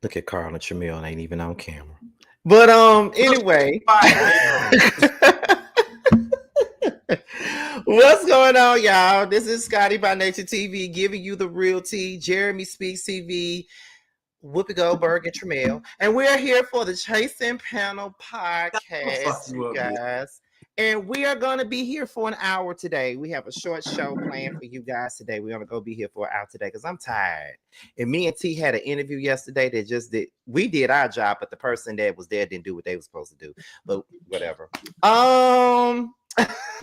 Look at Carl and Tramiel, ain't even on camera. But anyway. What's going on, y'all? This is Scotty by Nature TV giving you the real tea. Jeremy Speaks TV, Whoopi Goldberg, and Tramiel. And we're here for the Chasing Panel podcast, you guys. And we are going to be here for an hour today. We have a short show planned for you guys today. We're going to go be here for an hour today because I'm tired. And me and T had an interview yesterday that just did. We did our job, but the person that was there didn't do what they were supposed to do. But whatever. I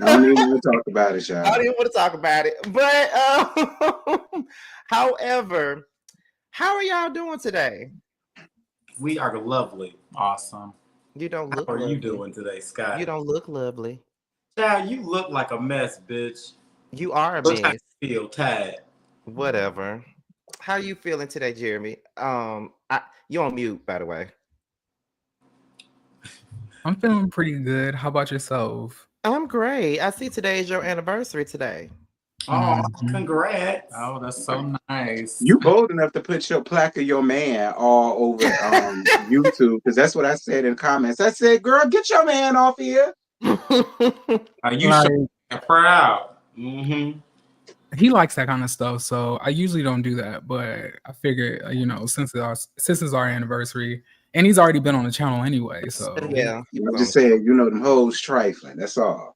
don't even want to talk about it, y'all. I don't even want to talk about it. But however, how are y'all doing today? We are lovely. Awesome. You don't look How are lovely. You doing today, Scott? You don't look lovely. Child, you look like a mess, bitch. You are a Look how mess. you feel tired. Whatever. How are you feeling today, Jeremy? You're on mute, by the way. I'm feeling pretty good. How about yourself? I'm great. I see today is your anniversary today. Oh, congrats. Oh, that's so nice. You bold enough to put your plaque of your man all over YouTube, because that's what I said in comments. I said, girl, get your man off here. Are you so proud? Mm-hmm. He likes that kind of stuff, so I usually don't do that. But I figured, since it's our anniversary, and he's already been on the channel anyway, so yeah. I'm just saying, them hoes trifling. That's all.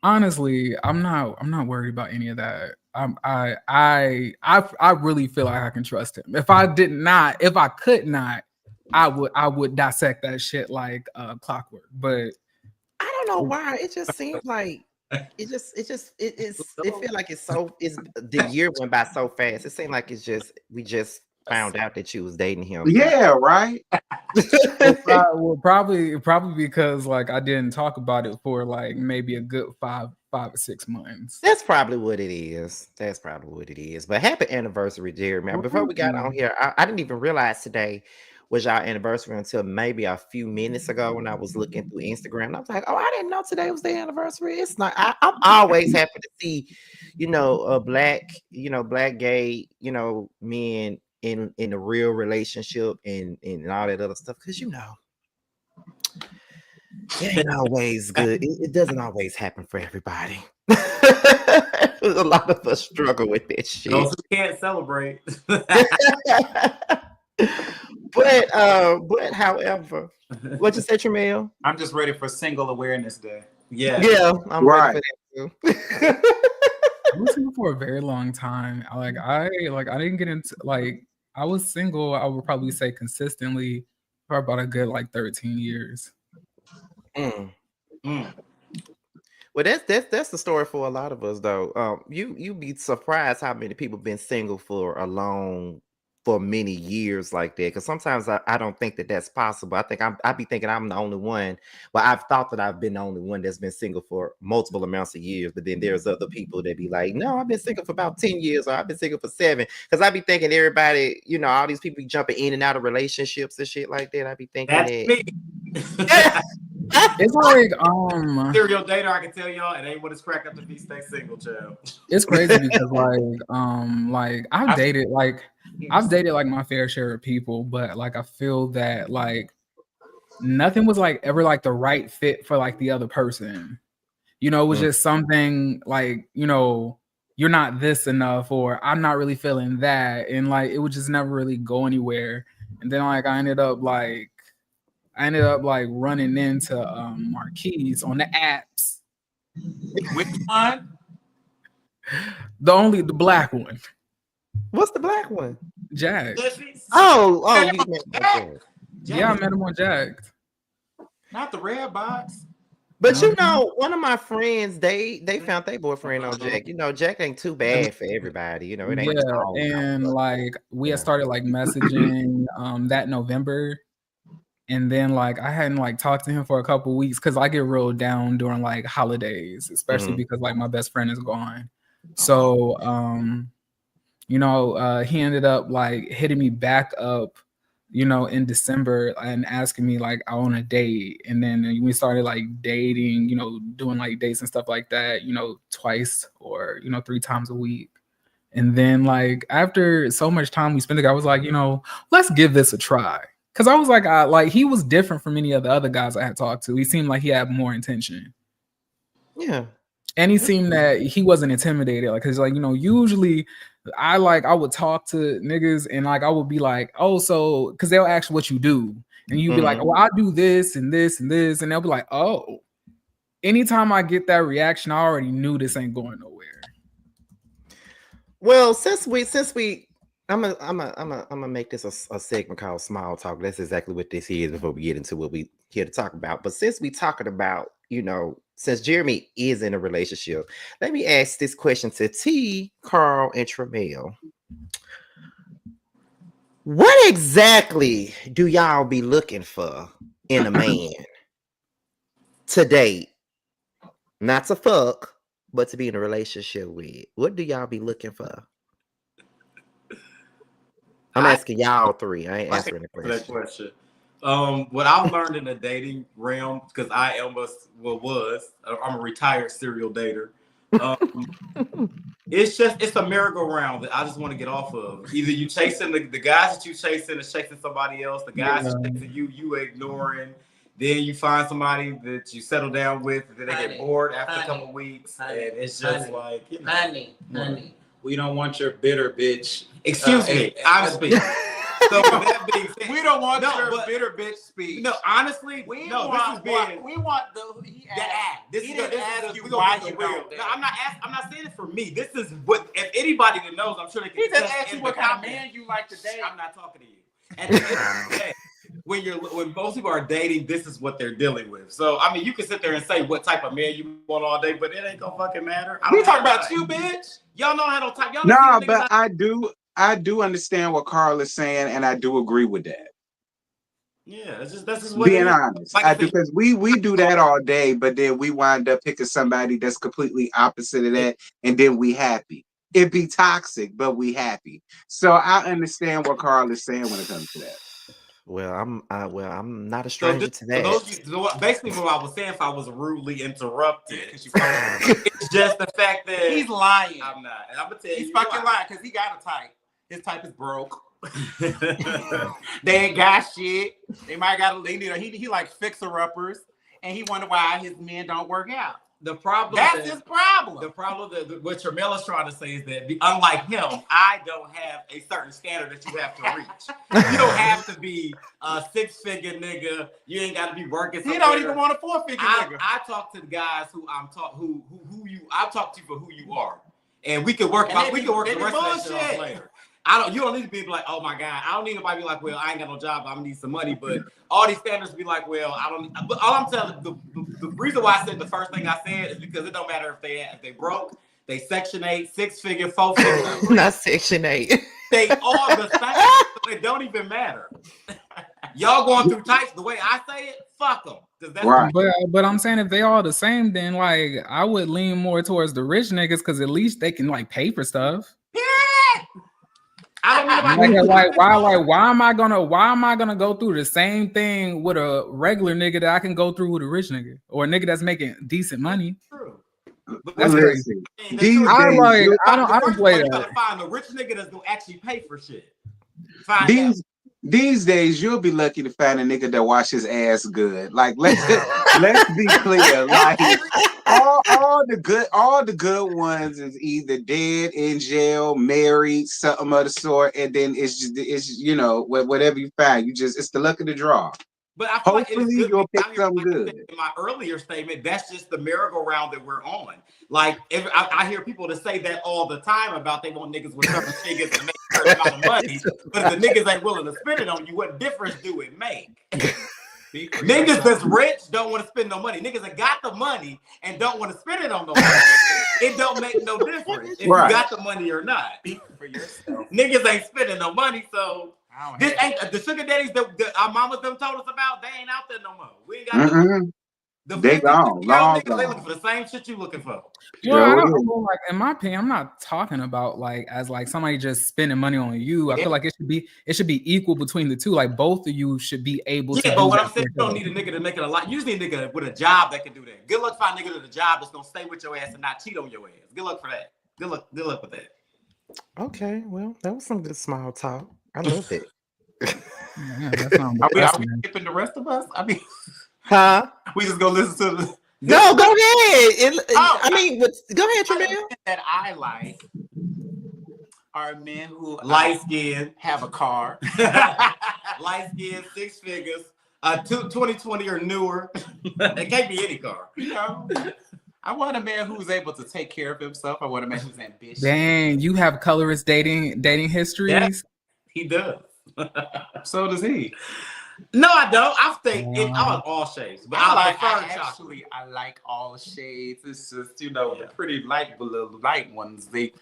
Honestly, I'm not worried about any of that. I really feel like I can trust him. If I could not, I would dissect that shit like clockwork. But I don't know why. It just seems like it feel like the year went by so fast. It seemed like we just found out that you was dating him. Yeah, right. well, probably because like I didn't talk about it for like maybe a good 5 or 6 months. That's probably what it is. But happy anniversary, Jeremy. Before we got on here, I didn't even realize today was your anniversary until maybe a few minutes ago when I was looking through Instagram. And I was like, oh, I didn't know today was the anniversary. It's not. I'm always happy to see, black gay, men in a real relationship and all that other stuff, because it ain't always good. It doesn't always happen for everybody. A lot of us struggle with that shit. Those who can't celebrate. But however, what you say, Tramiel? I'm just ready for Single Awareness Day. Yeah, I'm ready for that too. I was single for a very long time. I didn't get into I was single, I would probably say consistently for about a good 13 years. Well, that's the story for a lot of us, though. You'd be surprised how many people been single for many years like that. Because sometimes I don't think that that's possible. I be thinking I'm the only one. Well, I've thought that I've been the only one that's been single for multiple amounts of years. But then there's other people that be like, no, I've been single for about 10 years, or I've been single for 7. Because I be thinking everybody, all these people be jumping in and out of relationships and shit like that. I be thinking that's that. Me. It's like serial dater, I can tell y'all, it ain't what it's cracked up to be. Stay single, child. It's crazy because I've dated my fair share of people, but I feel that nothing was ever the right fit for the other person. It was just something you're not this enough, or I'm not really feeling that, and it would just never really go anywhere. And then I ended up running into Marquise on the apps. Which one? The black one. What's the black one? Jack. Oh, you met Jack. Yeah, I met him on Jack. Not the red box. But one of my friends, they found their boyfriend on Jack. Jack ain't too bad for everybody. It ain't. Yeah, and we had started messaging that November, and then I hadn't talked to him for a couple weeks because I get real down during holidays, especially because my best friend is gone. So he ended up hitting me back up, in December and asking me on a date. And then we started dating, doing dates and stuff like that, twice or, 3 times a week. And then after so much time we spent together, I was like, let's give this a try. Because I was like he was different from any of the other guys I had talked to. He seemed like he had more intention. Yeah. And he seemed that he wasn't intimidated. Like, cause like, usually I would talk to niggas and like I would be like, oh, so because they'll ask what you do. And you'd be like, oh, I do this and this and this. And they'll be like, oh, anytime I get that reaction, I already knew this ain't going nowhere. Well, since we I'm gonna make this a segment called Small Talk. That's exactly what this is before we get into what we here to talk about. But since we talking about, since Jeremy is in a relationship, let me ask this question to T, Carl, and Tramel. What exactly do y'all be looking for in a man to date? Not to fuck, but to be in a relationship with. What do y'all be looking for? I'm asking y'all three. I ain't answering the question. What I've learned in the dating realm, because I am I'm a retired serial dater. It's a merry-go-round that I just want to get off of. Either you chasing the guys that you chasing is chasing somebody else, the guys that chasing you ignoring. Then you find somebody that you settle down with, and then they get bored after a couple weeks, and it's just like, honey, we don't want your bitter bitch. Excuse me, I'm speaking. So with that being said, we don't want your bitter bitch speech. No, honestly, we want This is why you don't. No, I'm not saying it for me. This is what, if anybody that knows, I'm sure they can. He just asked you what kind of man you like to date. I'm not talking to you. And at the end of the day, when most people are dating, this is what they're dealing with. So I mean, you can sit there and say what type of man you want all day, but it ain't gonna fucking matter. We talking about you, bitch. Y'all know how to type. Y'all no, but I do understand what Carl is saying, and I do agree with that. Yeah, that's just what being honest. like I do, because we do that all day, but then we wind up picking somebody that's completely opposite of that, and then we happy. It'd be toxic, but we happy. So I understand what Carl is saying when it comes to that. Well, I'm not a stranger to that. Basically, what I was saying, if I was rudely interrupted, it's just the fact that he's lying. I'm not, and I'm gonna tell you, he's fucking lying because he got a type. His type is broke. They ain't got shit. They might got. He like fixer uppers, and he wonder why his men don't work out. The problem that's his problem. The problem that what Tramela's trying to say is that unlike him, I don't have a certain standard that you have to reach. You don't have to be a 6-figure nigga. You ain't got to be working. He don't even want a 4-figure nigga. I talk to the guys who I talk to you for who you are, and we can work. The rest of that shit out later. You don't need to be like, oh my God, I don't need nobody to be like, well, I ain't got no job, I'm gonna need some money. But all these standards be like, well, I don't. But all I'm telling the reason why I said the first thing I said is because it don't matter if they broke, they Section 8, 6-figure, 4-figure. Not Section 8. They all the same. So it don't even matter. Y'all going through types the way I say it, fuck them. That's right. But I'm saying if they all the same, then like I would lean more towards the rich niggas because at least they can like pay for stuff. Yeah. I don't know why am I gonna go through the same thing with a regular nigga that I can go through with a rich nigga or a nigga that's making decent money? True. That's crazy. I don't play that. You gotta find a rich nigga that's gonna actually pay for shit. These days, you'll be lucky to find a nigga that wash his ass good. Like let's be clear. Like all the good ones is either dead, in jail, married, something of the sort, and then it's whatever you find. It's the luck of the draw. But I feel hopefully like you'll pick something good. In my earlier statement, that's just the merry-go-round that we're on. Like I hear people that say that all the time about they want niggas with certain figures to make a certain amount of money, but if the niggas ain't willing to spend it on you, what difference do it make? Niggas that's rich don't want to spend no money. Niggas that got the money and don't want to spend it on no money. It don't make no difference if you got the money or not. Speak for yourself. Niggas ain't spending no money, so this ain't the sugar daddies that our mamas them told us about. They ain't out there no more. We ain't got they gone. Long niggas, they looking for the same shit you looking for. Well, I don't know, like in my opinion, I'm not talking about like as like somebody just spending money on you. I feel like it should be equal between the two. Like both of you should be able to. Yeah, but what I'm saying, you don't need a nigga to make it a lot. You just need a nigga with a job that can do that. Good luck finding a nigga with a job that's gonna stay with your ass and not cheat on your ass. Good luck for that. Good luck with that. Okay, well, that was some good small talk. I love it. Yeah, that sounds Are we depressing. skipping the rest of us? I mean, Huh? we just gonna listen to the. No, go ahead. Oh, I mean, go ahead, the Tramel. men that I like are men who Light skin, have a car. light skin, 6 figures, 2020 or newer. It can't be any car. You know, I want a man who's able to take care of himself. I want a man who's ambitious. Dang, you have colorist dating histories. He does. So does he. No, I don't. I think I like all shades, but I prefer chocolate. I like all shades. It's just, the pretty light ones. They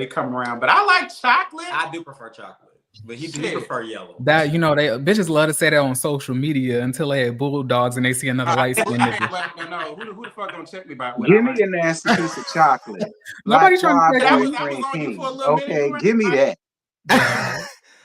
come around. But I like chocolate. I do prefer chocolate, but he prefer yellow. That they bitches love to say that on social media until they have bulldogs and they see another light skinned nigga. No. Who the fuck gonna check me about? Give me a nasty piece of chocolate. Nobody trying to my check you. boyfriend That was on you King. for a little minute, Okay, you give me that.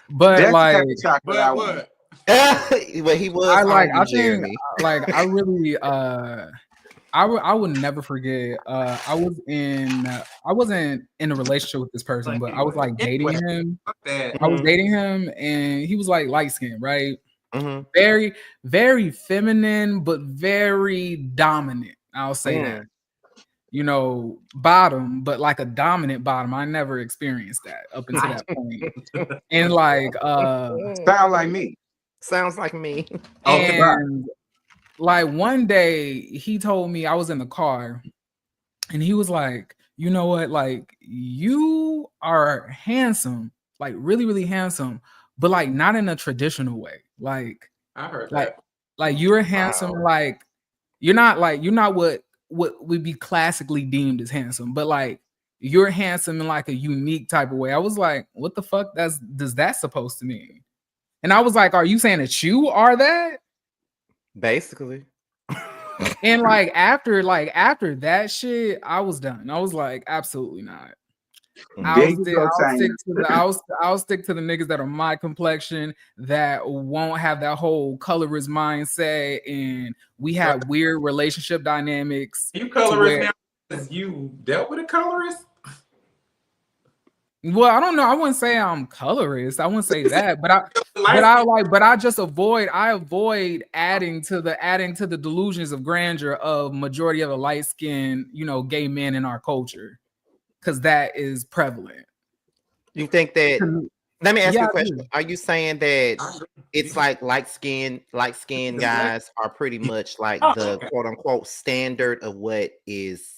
But That's the like, type of chocolate I want. What? Well, he was. I think Jeremy. like I really I would never forget. I wasn't in a relationship with this person, but I was like dating him. Fuck that. I was dating him, and he was like light skinned, right? Mhm. Very, very feminine, but very dominant. I'll say that. Bottom, but like a dominant bottom. I never experienced that up until that point. And like, Sound like me. Sounds like me. and like one day he told me, I was in the car, and he was like, you know what? Like, you are handsome, like really, really handsome, but like not in a traditional way. Like, I heard that. like you're handsome, like you're not what would be classically deemed as handsome, but like you're handsome in like a unique type of way. I was like, what the fuck does that supposed to mean? And I was like, are you saying that you are that? Basically. And like after that shit, I was done. I was like, absolutely not. I'll stick to the niggas that are my complexion, that won't have that whole colorist mindset, and we have weird relationship dynamics. You colorist now? Because you dealt with a colorist? Well, I don't know. I wouldn't say I'm colorist. I wouldn't say that, but I just avoid adding to the delusions of grandeur of majority of the light skinned, gay men in our culture, because that is prevalent. You think that? Let me ask you a question. Are you saying that it's like light skinned guys are pretty much like the quote unquote standard of what is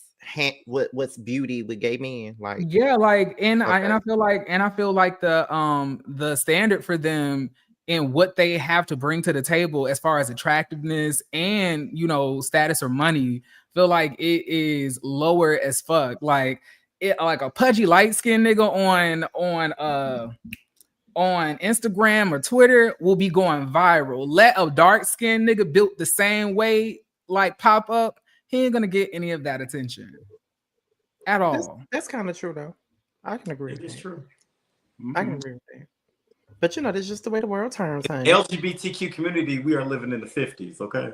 what's beauty with gay men? Like, yeah, like, I feel like the standard for them and what they have to bring to the table as far as attractiveness and status or money, feel like it is lower as fuck. Like a pudgy light skinned nigga on Instagram or Twitter will be going viral. Let a dark skinned nigga built the same way like pop up, he ain't gonna get any of that attention at all. That's kind of true though. I can agree. It's true. I can agree with that. But that's just the way the world turns, honey. LGBTQ community, we are living in the 50s, okay?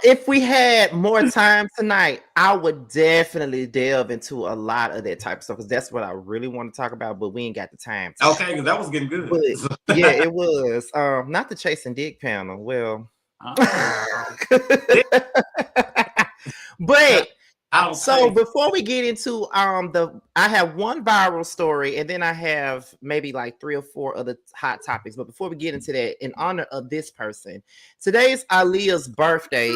If we had more time tonight, I would definitely delve into a lot of that type of stuff, because that's what I really want to talk about, but we ain't got the time. Okay, because that was getting good. But, yeah, it was. Not the chasing dick panel. Well, but so before we get into I have one viral story, and then I have maybe like 3 or 4 other hot topics. But before we get into that, in honor of this person, today's Aaliyah's birthday.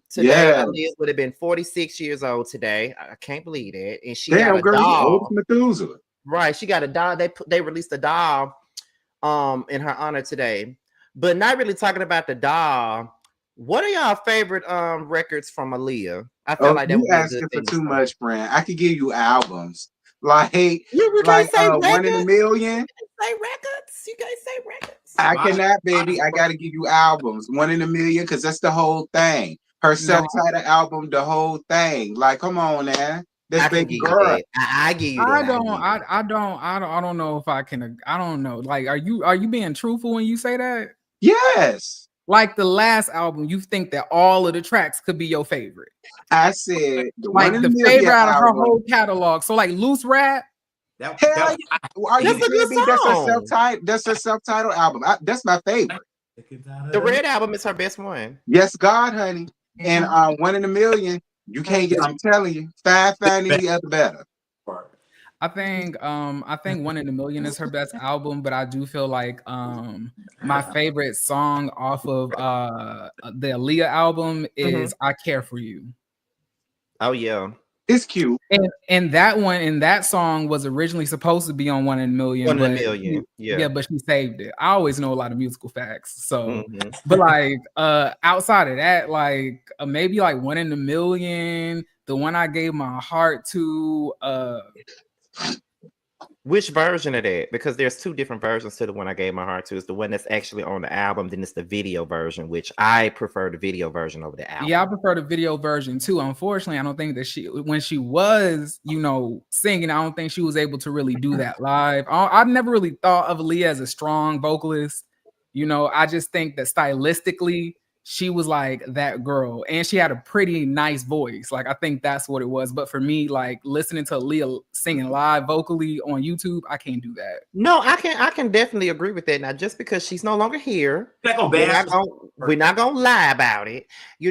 Today Aaliyah would have been 46 years old today. I can't believe that. And she got a doll. Methuselah. Right, she got a doll. They released a doll in her honor today. But not really talking about the doll. What are y'all favorite records from Aaliyah? I feel like that you asking for too much, friend. I could give you albums. Like say 1 in a Million. Say records. You guys say records. I cannot, baby. I gotta give you albums. 1 in a Million, because that's the whole thing. Her self-titled album, the whole thing. Like, come on, man. That's baby girl. I give you that. I don't know if I can. I don't know. Like, are you being truthful when you say that? Yes. Like the last album, you think that all of the tracks could be your favorite? I said the favorite out of her whole catalog. So like Loose Rap. That, Hell that yeah. Are you That's a good kidding me? That's her song. self-titled. That's her self-titled album. That's my favorite. The Red album is her best one. Yes, God, honey. And One in a Million. You can't get. I'm telling you, find any other better. I think One in a Million is her best album, but I do feel like my favorite song off of the Aaliyah album is I Care For You. Oh yeah. It's cute. And that song was originally supposed to be on One in a Million. One in a Million. Yeah, but she saved it. I always know a lot of musical facts. So but like outside of that, like maybe like One in a Million, the one I gave my heart to, which version of that? Because there's two different versions to the one I gave my heart to. It's the one that's actually on the album, then it's the video version, which I prefer the video version over the album. Yeah, I prefer the video version too. Unfortunately, I don't think that when she was, singing, I don't think she was able to really do that live. I've never really thought of Aaliyah as a strong vocalist. I just think that stylistically, she was like that girl, and she had a pretty nice voice. Like, I think that's what it was. But for me, like listening to Aaliyah singing live vocally on YouTube, I can't do that. No, I can definitely agree with that. Now, just because she's no longer here, we're not gonna lie about it.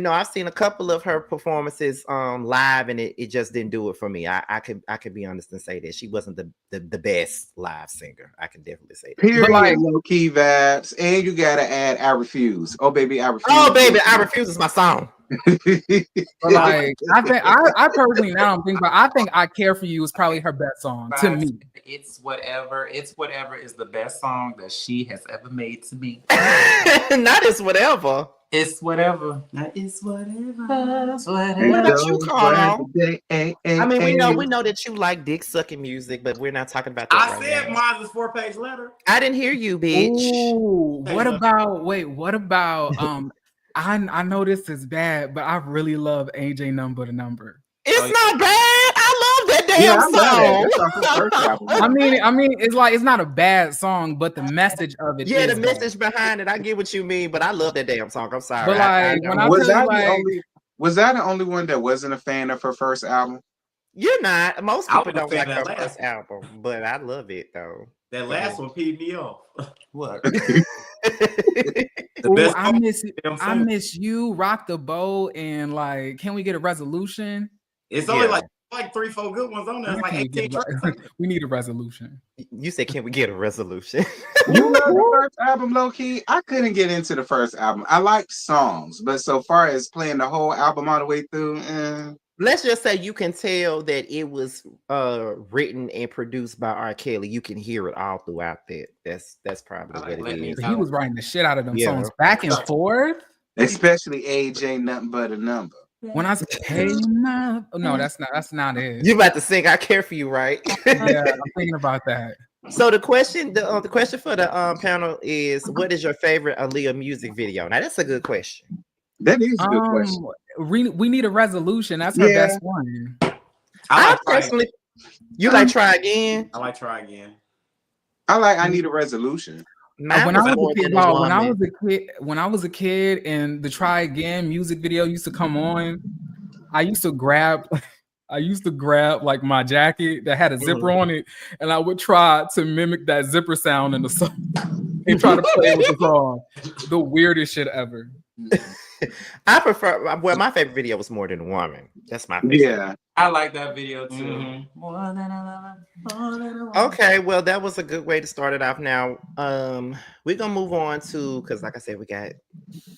I've seen a couple of her performances live, and it just didn't do it for me. I could be honest and say that she wasn't the best live singer. I can definitely say that. Period. Like, low key vibes, and you gotta add "I Refuse." Oh baby, I refuse. Oh baby, I refuse is my song. But like, I personally now don't think, but I think "I Care For You" is probably her best song to me. It's whatever is the best song that she has ever made to me. Not it's whatever. It's whatever. That is whatever. What about you, Carl? I mean, we know that you like dick sucking music, but we're not talking about that. I said mine was 4-page letter. I didn't hear you, bitch. Ooh, what about I know this is bad, but I really love AJ Number to Number. It's not bad. I love that damn song. I mean, it's not a bad song, but the message of it. Yeah, the message behind it. I get what you mean, but I love that damn song. I'm sorry. But like, was that the only one that wasn't a fan of her first album? You're not. Most people don't like her first album, but I love it though. That last one peed me off. What? Ooh, I miss you, Rock the Boat, and like, can we get a resolution? It's only like 3-4 good ones on there. It's like 18 we need a resolution. You said, can we get a resolution? You know the first album, low key. I couldn't get into the first album. I like songs, but so far as playing the whole album all the way through, let's just say you can tell that it was written and produced by R. Kelly. You can hear it all throughout that. That's probably what it is. He was writing the shit out of them songs back and forth. Especially AJ Nothing But a Number. When I say, hey, no, that's not it. You about to sing "I Care For You," right? Yeah, I'm thinking about that. So the question for the panel is, what is your favorite Aaliyah music video? Now that's a good question. That is a good question. We need a resolution. That's her best one. I personally, you like Try Again? I like Try Again. I Need a Resolution. When I was a kid and the Try Again music video used to come on, I used to grab like my jacket that had a zipper on it, and I would try to mimic that zipper sound in the song and try to play with the song. The weirdest shit ever. I prefer. Well, my favorite video was More Than a Woman. That's my favorite. Yeah, I like that video too. Mm-hmm. More than a woman. Okay, well, that was a good way to start it off. Now, we're gonna move on to, because like I said, we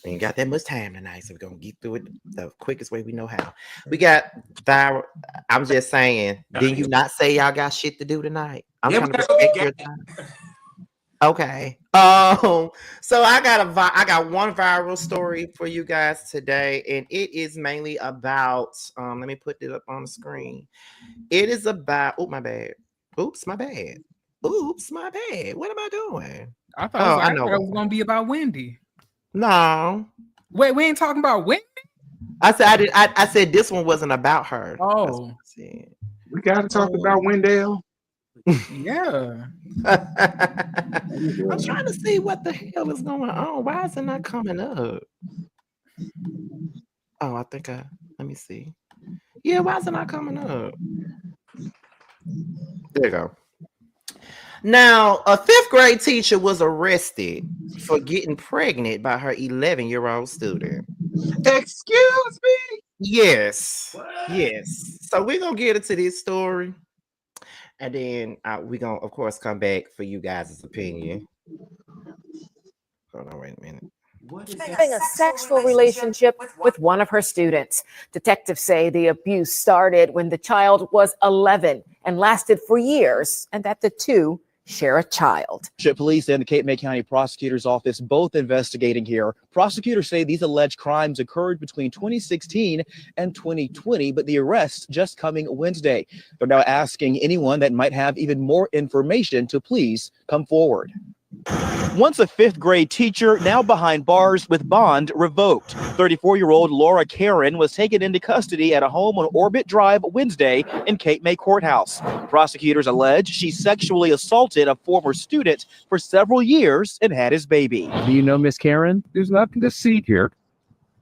ain't got that much time tonight, so we're gonna get through it the quickest way we know how. We got viral. I'm just saying, did you not say y'all got shit to do tonight? I'm trying to respect your time. Okay. So I got one viral story for you guys today, and it is mainly about let me put it up on the screen. It is about my bad. Oops, my bad. What am I doing? I thought it was gonna be about Wendy. No. Wait, we ain't talking about Wendy? I said this one wasn't about her. Oh. We gotta talk about Wendell. Yeah. I'm trying to see what the hell is going on. Why is it not coming up? Oh, let me see. Yeah, why is it not coming up? There you go. Now, a fifth grade teacher was arrested for getting pregnant by her 11-year-old student. Excuse me. Yes. What? Yes. So we're going to get into this story. And then we're going to, of course, come back for you guys' opinion. Hold on, wait a minute. What is Having a sexual relationship with one of her students. Detectives say the abuse started when the child was 11 and lasted for years, and that the two share a child. Police and the Cape May County Prosecutor's Office both investigating here. Prosecutors say these alleged crimes occurred between 2016 and 2020, but the arrests just coming Wednesday. They're now asking anyone that might have even more information to please come forward. Once a fifth grade teacher, now behind bars with bond revoked. 34-year-old Laura Karen was taken into custody at a home on Orbit Drive Wednesday in Cape May Courthouse. Prosecutors allege she sexually assaulted a former student for several years and had his baby. Do you know Miss Karen? There's nothing to see here.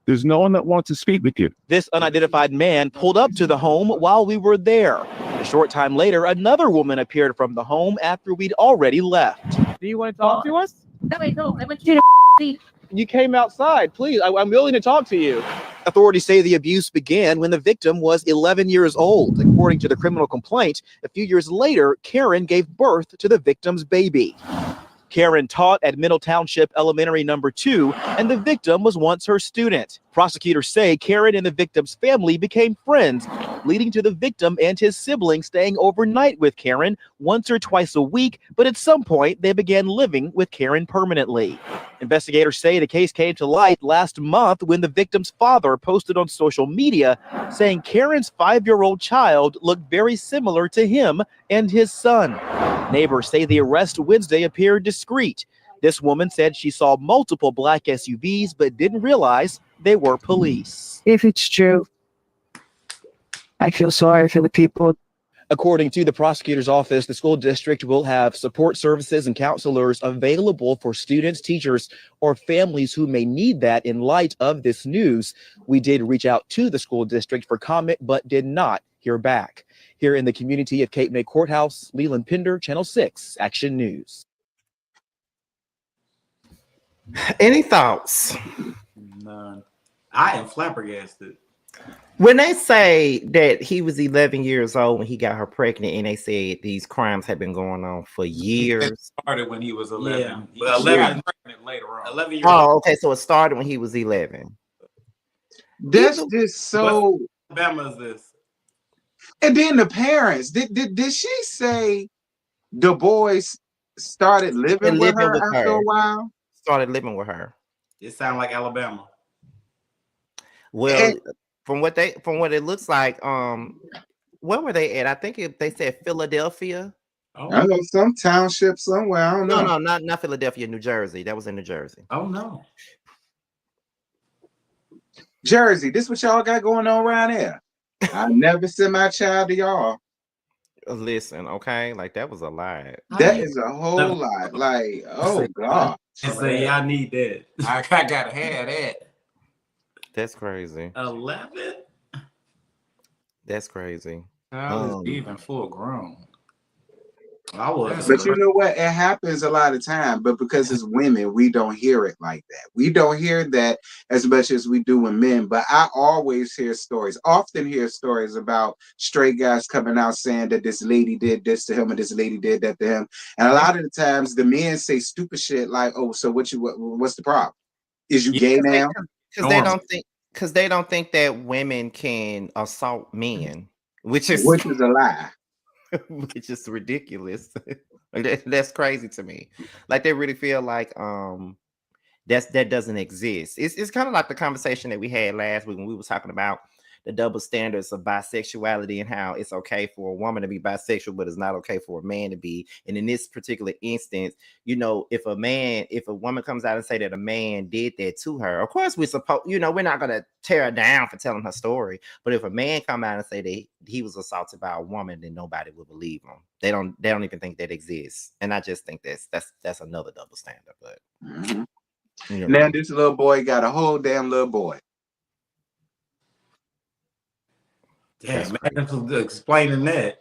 There's no one that wants to speak with you. This unidentified man pulled up to the home while we were there. A short time later, another woman appeared from the home after we'd already left. Do you want to talk to us? No, I don't. I want you to see. You came outside. Please, I'm willing to talk to you. Authorities say the abuse began when the victim was 11 years old. According to the criminal complaint, a few years later, Karen gave birth to the victim's baby. Karen taught at Middle Township Elementary No. 2, and the victim was once her student. Prosecutors say Karen and the victim's family became friends, leading to the victim and his siblings staying overnight with Karen once or twice a week, but at some point they began living with Karen permanently. Investigators say the case came to light last month when the victim's father posted on social media saying Karen's 5-year-old child looked very similar to him and his son. Neighbors say the arrest Wednesday appeared discreet. This woman said she saw multiple black SUVs but didn't realize they were police. If it's true, I feel sorry for the people. According to the prosecutor's office, the school district will have support services and counselors available for students, teachers, or families who may need that in light of this news. We did reach out to the school district for comment, but did not hear back. Here in the community of Cape May Courthouse, Leland Pender, Channel 6, Action News. Any thoughts? None. I am flabbergasted. When they say that he was 11 years old when he got her pregnant, and they said these crimes have been going on for years. It started when he was 11. Yeah. He Well, got 11 pregnant later on. 11 years old. Oh, okay. So it started when he was 11. That's just so. What Alabama is this? And then the parents. Did she say the boys started living with her after a while? Started living with her. It sounds like Alabama. Well, from what it looks like, where were they at? I think they said Philadelphia. Oh, I know some township somewhere. I don't know. No, not Philadelphia, New Jersey. That was in New Jersey. oh no. Jersey, this what y'all got going on around here? I never send my child to y'all. Listen, okay, like that was a lie. That is a whole lot. Like, oh God. And say, I need that. I gotta have that. That's crazy. 11? That's crazy. Child is even full grown. I was. But you know what? It happens a lot of time, but because it's women, we don't hear it like that. We don't hear that as much as we do with men. But I always often hear stories about straight guys coming out saying that this lady did this to him and this lady did that to him. And a lot of the times the men say stupid shit like, oh, so what's the problem? Is you gay now? Because they don't think that women can assault men, which is a lie. Which is ridiculous. That's crazy to me. Like they really feel like that doesn't exist. It's kind of like the conversation that we had last week when we were talking about the double standards of bisexuality and how it's okay for a woman to be bisexual, but it's not okay for a man to be. And in this particular instance, you know, if a woman comes out and say that a man did that to her, of course we're not gonna tear her down for telling her story. But if a man come out and say that he was assaulted by a woman, then nobody will believe him. They don't even think that exists. And I just think that's another double standard. But now this little boy got a whole damn little boy. Damn, man, explaining that.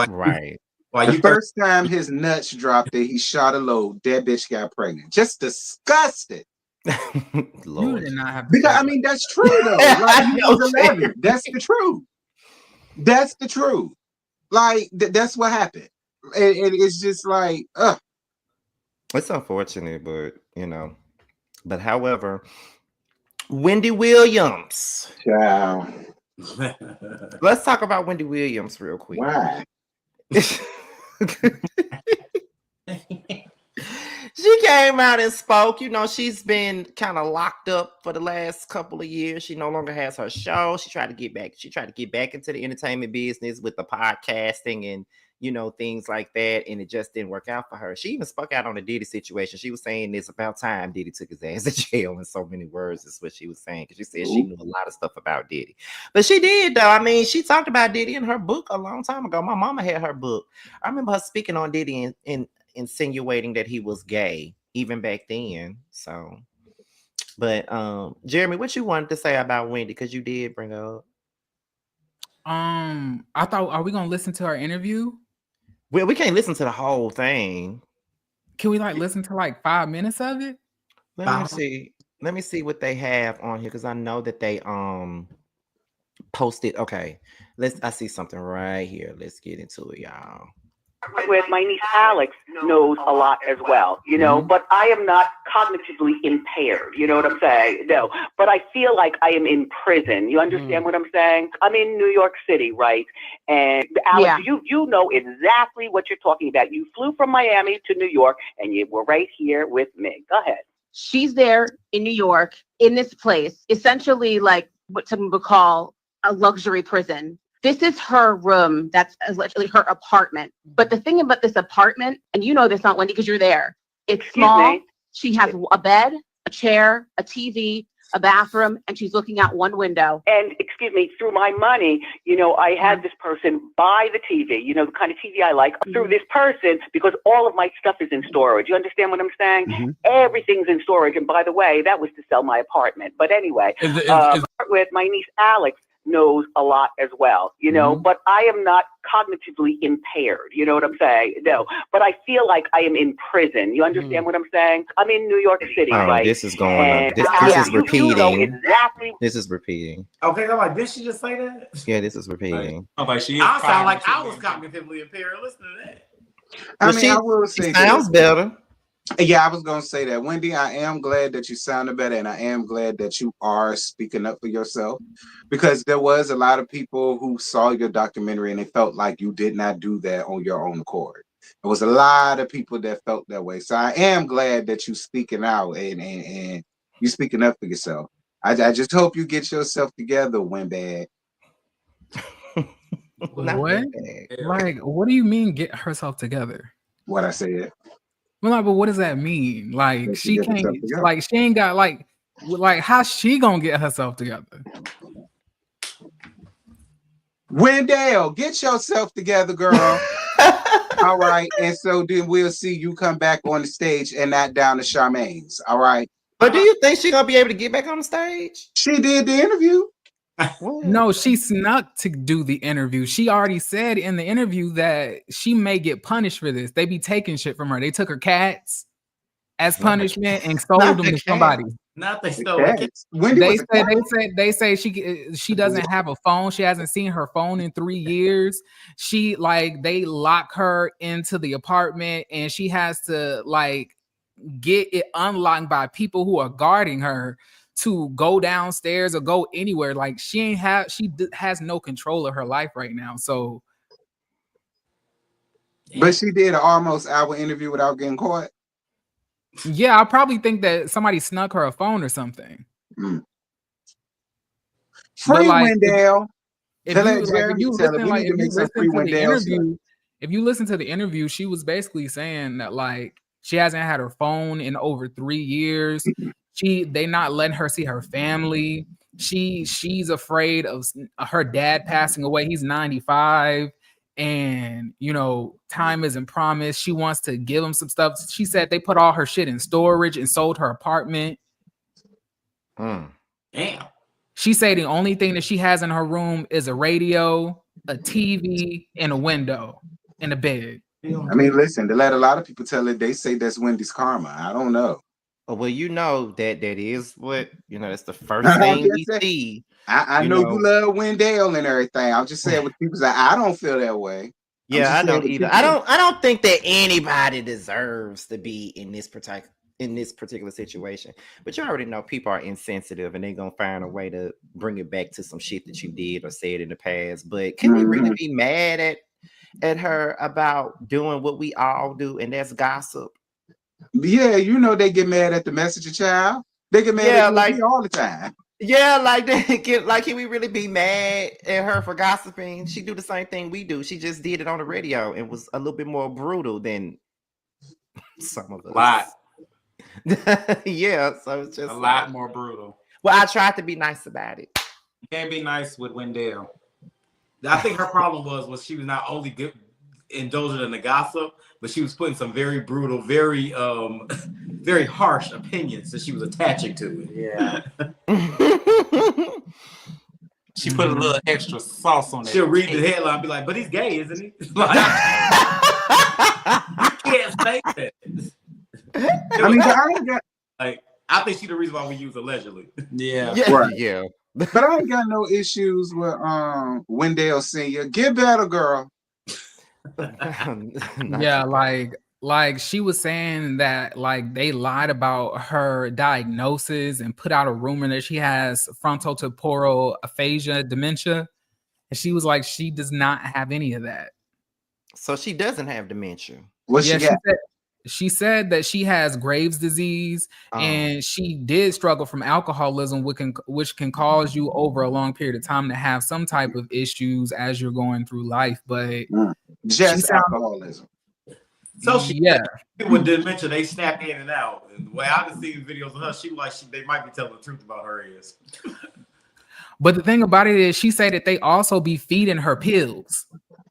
Right. Like The first time his nuts dropped it, he shot a load. That bitch got pregnant. Just disgusted. You did not have to Because say I mean, that's true though. Like he was 11. That's the truth. That's the truth. Like that's what happened. And it's just like, It's unfortunate, but you know. But however, Wendy Williams. Ciao. Let's talk about Wendy Williams real quick. Why? She came out and spoke. You know, she's been kind of locked up for the last couple of years. She no longer has her show. She tried to get back. She tried to get back into the entertainment business with the podcasting and, you know, things like that. And it just didn't work out for her. She even spoke out on the Diddy situation. She was saying it's about time Diddy took his ass to jail in so many words is what she was saying. Because she said she knew a lot of stuff about Diddy. But she did, though. I mean, she talked about Diddy in her book a long time ago. My mama had her book. I remember her speaking on Diddy and insinuating that he was gay even back then. So, but Jeremy, what you wanted to say about Wendy? Because you did bring up. I thought, are we gonna listen to our interview? Well, we can't listen to the whole thing. Can we like listen to like 5 minutes of it? Let me see. Let me see what they have on here because I know that they posted. Okay, I see something right here. Let's get into it, y'all. With my niece Alex knows a lot as well, you know, but I am not cognitively impaired. You know what I'm saying? No, but I feel like I am in prison. You understand what I'm saying? I'm in New York City, right? And Alex, you know exactly what you're talking about. You flew from Miami to New York and you were right here with me. Go ahead. She's there in New York, in this place, essentially like what some would call a luxury prison. This is her room. That's literally her apartment. But the thing about this apartment, and you know this, not Wendy, because you're there, it's small. She has a bed, a chair, a TV, a bathroom, and she's looking out one window. And excuse me, through my money, you know, I had this person buy the TV, you know, the kind of TV I like, through this person, because all of my stuff is in storage. You understand what I'm saying? Everything's in storage. And by the way, that was to sell my apartment. But anyway, with my niece Alex, knows a lot as well, you know, but I am not cognitively impaired. You know what I'm saying? No, but I feel like I am in prison. You understand what I'm saying? I'm in New York City, right? This is going on. This is repeating. You know exactly. This is repeating. Okay, I'm like, did she just say that? Yeah, this is repeating. I'm like, I sound like I was cognitively impaired. Listen to that. I mean, I will say sounds better. Yeah, I was going to say that. Wendy, I am glad that you sounded better, and I am glad that you are speaking up for yourself, because there was a lot of people who saw your documentary and they felt like you did not do that on your own accord. There was a lot of people that felt that way. So I am glad that you speaking out and you speaking up for yourself. I just hope you get yourself together, Wendy. What? Like, what do you mean get herself together? What I said. Well, like, but what does that mean? Like, she can't, like, she ain't got, like, how's she gonna get herself together? Wendell, get yourself together, girl. All right. And so then we'll see you come back on the stage and not down to Charmaine's. All right. But do you think she's gonna be able to get back on the stage? She did the interview. No, she snuck to do the interview. She already said in the interview that she may get punished for this. They be taking shit from her. They took her cats as punishment and sold them to somebody. Not they stole cats. They say she doesn't have a phone. She hasn't seen her phone in 3 years. She they lock her into the apartment and she has to get it unlocked by people who are guarding her to go downstairs or go anywhere. Like she has no control of her life right now. So, but she did an almost hour interview without getting caught. Yeah, I probably think that somebody snuck her a phone or something. Free Wendell. If you listen to the interview, she was basically saying that she hasn't had her phone in over 3 years. They not letting her see her family. She's afraid of her dad passing away. He's 95, and time isn't promised. She wants to give him some stuff. She said they put all her shit in storage and sold her apartment. Damn. She said the only thing that she has in her room is a radio, a TV, and a window. in the bed. I mean, listen, to let a lot of people tell it, they say that's Wendy's karma. I don't know. Well, you know that is what that's the first thing we see. I know you love Wendell and everything. I'm just saying what people say. I don't feel that way. Yeah, I don't either. I don't think that anybody deserves to be in this particular situation. But you already know people are insensitive and they're gonna find a way to bring it back to some shit that you did or said in the past. But can we really be mad at her about doing what we all do, and that's gossip? Yeah, they get mad at the messenger child. They get mad at me all the time. Yeah, like can we really be mad at her for gossiping? She do the same thing we do. She just did it on the radio and was a little bit more brutal than some of us. A lot. Yeah, so it's just a lot more brutal. Well, I tried to be nice about it. You can't be nice with Wendell. I think her problem was she was not only indulgent in the gossip, but she was putting some very brutal, very very harsh opinions that she was attaching to it. Yeah. She put a little extra sauce on it. She'll read the headline and be like, but he's gay, isn't he? Like, you can't say that. I mean, I ain't got I think she's the reason why we use allegedly. Yeah. Right. Yeah. But I ain't got no issues with Wendell Senior. Get better, girl. Yeah, like she was saying that like they lied about her diagnosis and put out a rumor that she has frontotemporal aphasia, dementia, and she was like she does not have any of that. So she doesn't have dementia. What she got? She said that she has Graves' disease and she did struggle from alcoholism, which can cause you over a long period of time to have some type of issues as you're going through life. But just alcoholism. So with dementia, they snap in and out. And the way I've seen videos of her, she was like they might be telling the truth about her is. But the thing about it is, she said that they also be feeding her pills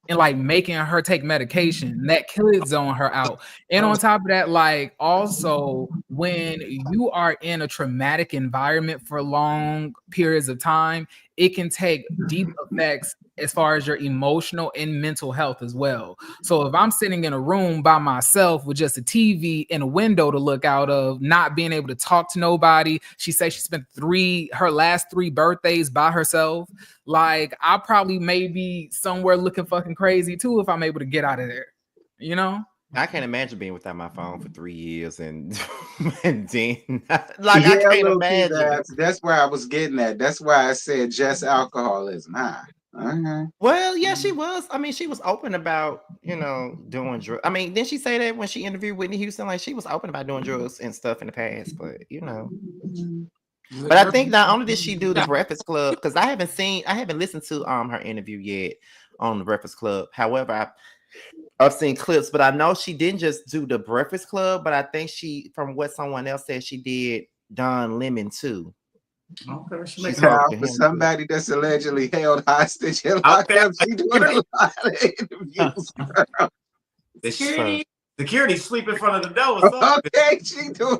and like making her take medication that could zone her out. And on top of that, like also when you are in a traumatic environment for long periods of time, it can take deep effects as far as your emotional and mental health as well. So if I'm sitting in a room by myself with just a TV and a window to look out of, not being able to talk to nobody, she said she spent her last 3 birthdays by herself. Like I probably may be somewhere looking fucking crazy too if I'm able to get out of there, I can't imagine being without my phone for 3 years and then I can't imagine. That's where I was getting at. That's why I said just alcoholism. Well, yeah, she was. I mean, she was open about doing drugs. I mean, didn't she say that when she interviewed Whitney Houston? Like she was open about doing drugs and stuff in the past, but But I think not only did she do the Breakfast Club, because I haven't listened to her interview yet on the Breakfast Club. However, I've seen clips, but I know she didn't just do the Breakfast Club, but I think she, from what someone else said, she did Don Lemon too. Okay, she's for somebody that's allegedly held hostage and locked up. She doing a lot of interviews. Security sleep in front of the door. Okay, she doing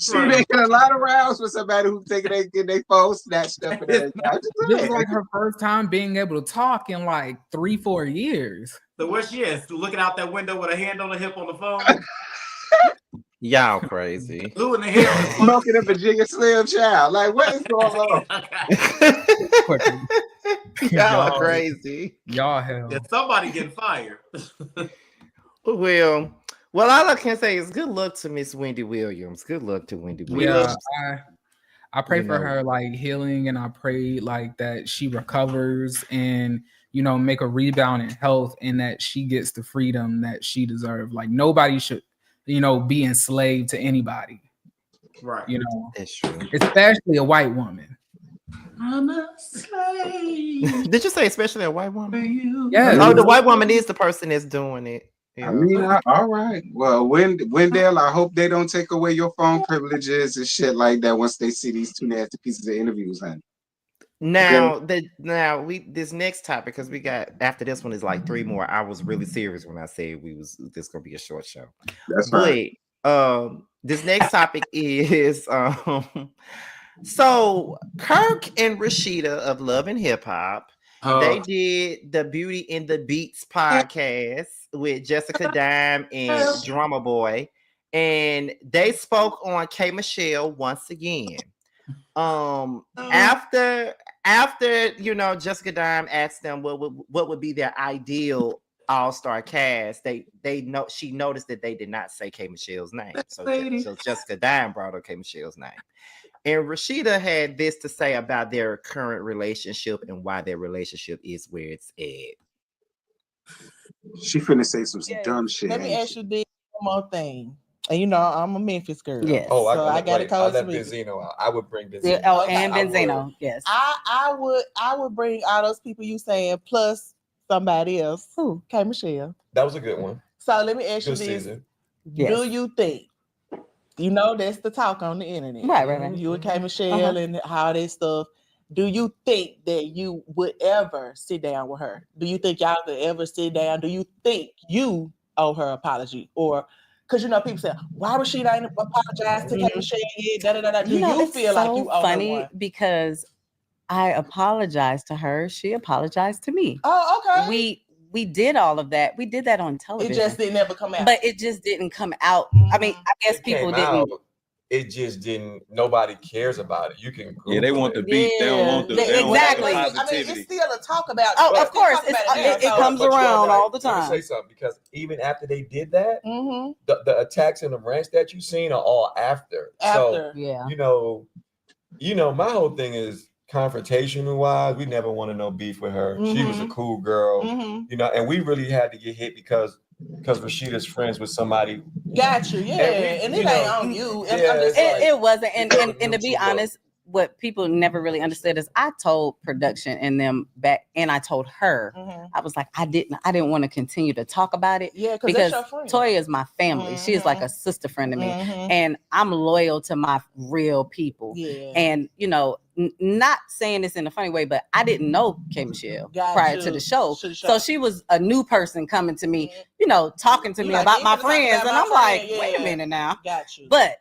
she making a lot of rounds for somebody who's taking their phone snatched up. This is like her first time being able to talk in like 3-4 years. So where she is, looking out that window with a hand on the hip on the phone. Y'all crazy. Blue in the hair. Smoking a Virginia Slim child. Like, what is going on? Y'all are crazy. Y'all hell. Yeah, somebody getting fired. Well, all I can say is good luck to Miss Wendy Williams. Good luck to Wendy Williams. Yeah, I pray for her like healing, and I pray like that she recovers and make a rebound in health, and that she gets the freedom that she deserves. Like nobody should be enslaved to anybody. Right. That's true. Especially a white woman. I'm a slave. Did you say especially a white woman? Yeah. Oh, the white woman is the person that's doing it. Yeah. I mean, all right. Well, Wendell, I hope they don't take away your phone privileges and shit like that once they see these 2 nasty pieces of interviews, honey. Now this next topic, because we got after this one is like 3 more. I was really serious when I said this gonna be a short show. That's right. This next topic is so Kirk and Rashida of Love and Hip Hop They did the Beauty and the Beats podcast with Jessica Dime and Drummer Boy, and they spoke on K Michelle once again. After Jessica Dime asked them what would be their ideal all-star cast, she noticed that they did not say K Michelle's name. So Jessica Dime brought up K Michelle's name. And Rashida had this to say about their current relationship and why their relationship is where it's at. She finna say some dumb shit. Let me ask you this one more thing. And you know, I'm a Memphis girl. Yes. Oh, I got to I left Benzino out. I would bring Benzino. Oh, and Benzino. Yes. I would bring all those people you saying plus somebody else. Who? K Michelle. That was a good one. So let me ask you this. Yes. Do you think, you know, that's the talk on the internet. Right. You and K Michelle and all that stuff. Do you think that you would ever sit down with her? Do you think y'all could ever sit down? Do you think you owe her apology? Or because you know people say, why would she not apologize to K Michelle? Do you feel like you owe her one? Because I apologized to her. She apologized to me. Oh, okay. We did all of that. We did that on television. It just didn't ever come out. But it just didn't come out. I mean, I guess people didn't. It just didn't. Nobody cares about it. You can. Yeah, they want the beat. They don't want the. They exactly. Don't want the positivity. I mean, it's still a talk about. Oh, of course, it comes around all the time. Let me say something, because even after they did that, the attacks in the ranch that you've seen are all after. So, yeah, you know, my whole thing is confrontational wise. We never wanted no beef with her. She was a cool girl, you know, and we really had to get hit because Rashida's friends with somebody. Got you, yeah, and it ain't on you. It wasn't, and to be honest, what people never really understood is I told production and them back, and I told her, I was like, I didn't want to continue to talk about it, because Toya is my family. She is like a sister friend to me, and I'm loyal to my real people. And you know, not saying this in a funny way, but I didn't know K Michelle prior to the show. So she was a new person coming to me, you know, talking to me about my friends. And I'm like, wait a minute now. But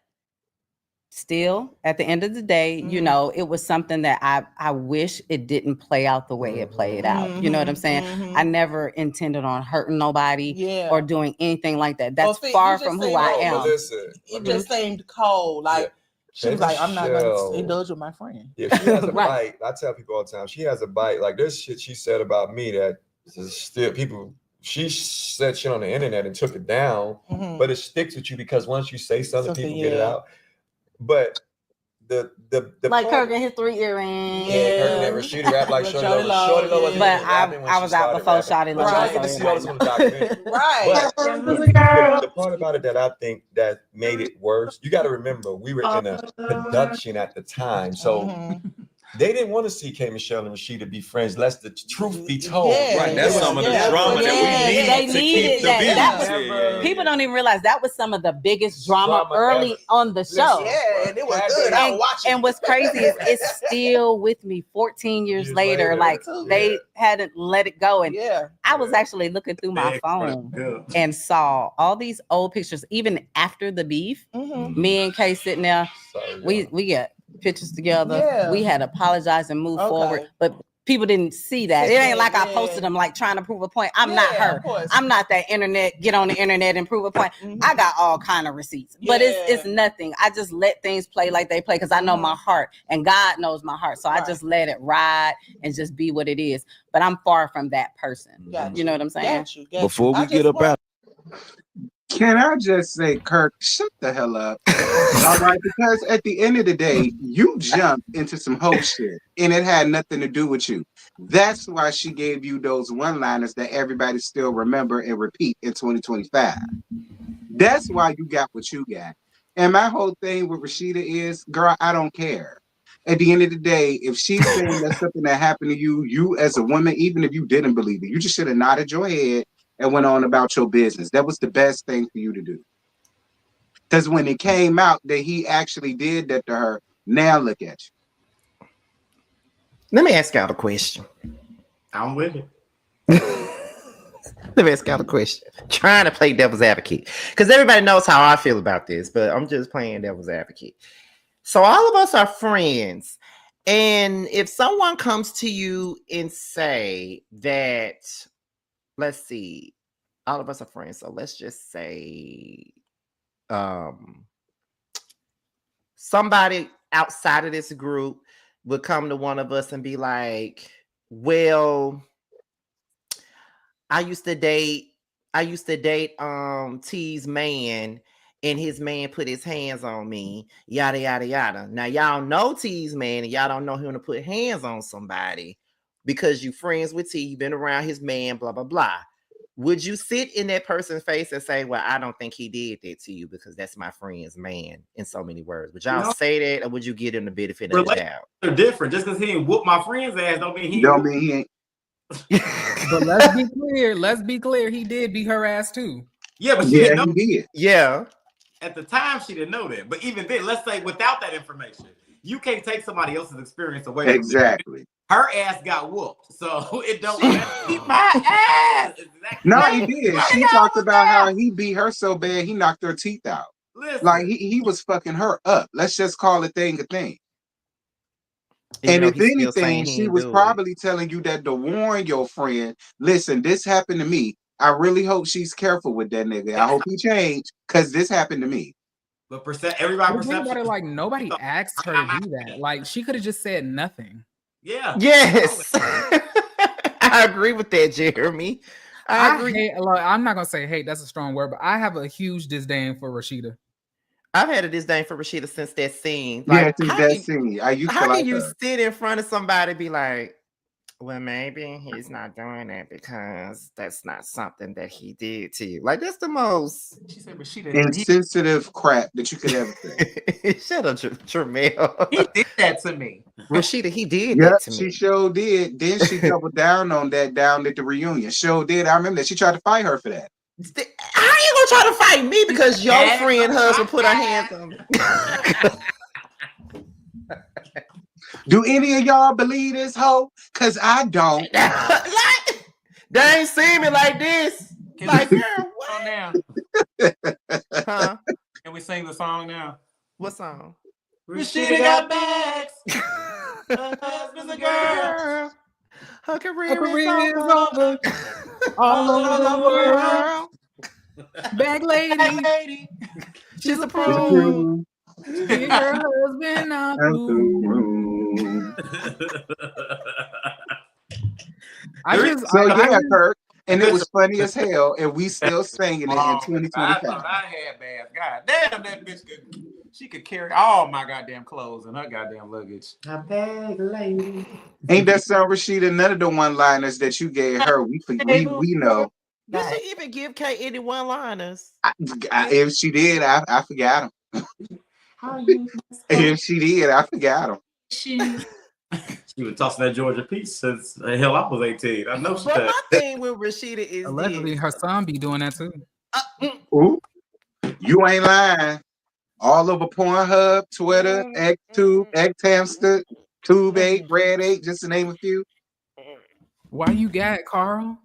still, at the end of the day, you know, it was something that I wish it didn't play out the way it played out. You know what I'm saying? I never intended on hurting nobody or doing anything like that. That's far from who I am. It just seemed cold. Like, she was like, I'm not going to indulge with my friend. Yeah, she has a bite. I tell people all the time, she has a bite. Like, there's shit she said about me that is still people, she said shit on the internet and took it down, but it sticks with you because once you say something people get it out. But the like Kirk and his 3 earrings. Yeah, Kirk and Rashida rap like Shorty Low. But I was out before Shorty Low. I get to see all this on the documentary. Right. The part about it that I think that made it worse, you got to remember, we were in a production at the time, so they didn't want to see K Michelle and Rashida be friends, lest the truth be told. Right, that's some of the drama that we need to keep the beat. People don't even realize that was some of the biggest drama early on the show. Yeah, and it was good. I was watching. And what's crazy is it's still with me 14 years later. Like they hadn't let it go. And I was actually looking through my phone and saw all these old pictures, even after the beef. Me and Kay sitting there, we got pictures together. We had apologized and moved forward, but people didn't see that. It ain't like I posted them like trying to prove a point. I'm not her. I'm not that internet, get on the internet and prove a point. I got all kind of receipts, but it's nothing. I just let things play like they play because I know my heart and God knows my heart. So I just let it ride and just be what it is. But I'm far from that person. You know what I'm saying? Before we get up out. Can I just say, Kirk, shut the hell up. All right, because at the end of the day, you jumped into some whole shit and it had nothing to do with you. That's why she gave you those one-liners that everybody still remember and repeat in 2025. That's why you got what you got. And my whole thing with Rashida is, girl, I don't care. At the end of the day, if she's saying that's something that happened to you, you as a woman, even if you didn't believe it, you just should have nodded your head and went on about your business. That was the best thing for you to do. Because when it came out that he actually did that to her, now look at you. Let me ask y'all a question. I'm with it. Let me ask y'all a question. Trying to play devil's advocate. Because everybody knows how I feel about this, but I'm just playing devil's advocate. So all of us are friends. And if someone comes to you and say that, let's see, all of us are friends, so let's just say somebody outside of this group would come to one of us and be like, well, I used to date T's man, and his man put his hands on me, yada yada yada. Now y'all know T's man, and y'all don't know him to put hands on somebody because you friends with T, you've been around his man, blah blah blah. Would you sit in that person's face and say, well, I don't think he did that to you because that's my friend's man, in so many words? Would y'all say that, or would you give him the benefit of the doubt? They're different. Just because he didn't whoop my friend's ass don't mean he ain't. But let's be clear, he did beat her ass too. Yeah, but she didn't know. He did. Yeah. At the time, she didn't know that. But even then, let's say without that information, you can't take somebody else's experience away. Exactly. Her ass got whooped, so it don't beat my ass. Exactly. No, he did. She talked about how he beat her so bad he knocked her teeth out. Listen. Like he was fucking her up. Let's just call a thing a thing. And if anything, she was probably telling you that to warn your friend, listen, this happened to me. I really hope she's careful with that nigga. I hope he changed because this happened to me. But everybody perception. Like nobody asked her to do that. Like she could have just said nothing. Yeah. Yes. I agree with that, Jeremy. I agree. I'm not gonna say hate, that's a strong word, but I have a huge disdain for Rashida. I've had a disdain for Rashida since that scene. Yeah, since that scene. I used to like her. How can you sit in front of somebody and be like, well, maybe he's not doing it because that's not something that he did to you. Like, that's the most insensitive crap that you could ever say. Shut up, Tramel. He did that to me. Rashida, he did that to me. She sure did. Then she doubled down on that down at the reunion. Sure did. I remember that. She tried to fight her for that. How you gonna try to fight me because your friend husband put her hands on me? Do any of y'all believe this hoe? Cause I don't. Like, they ain't seen me like this. Like, girl, what? Now. Huh? Can we sing the song now? What song? Rashida got bags. Her husband's a girl. Her career is over. All over the world. Bag lady. She's approved. Get her husband out the room. Kurt, and it was funny as hell, and we still singing it in 2025. I had bags. God damn, that bitch she could carry all my goddamn clothes and her goddamn luggage. A bag lady. Ain't that some Rashida? None of the one-liners that you gave her, we know. Did she even give Kate any one-liners? If she did, I forgot them. If she did, I forgot them. She was tossing that Georgia piece since the hell I was 18. I know she But does. my thing with Rashida is allegedly her son be doing that too. Ooh, you ain't lying. All over Pornhub, Twitter, X2, Xhamster, Tube8, Red8, just to name a few. Why you got it, Carl?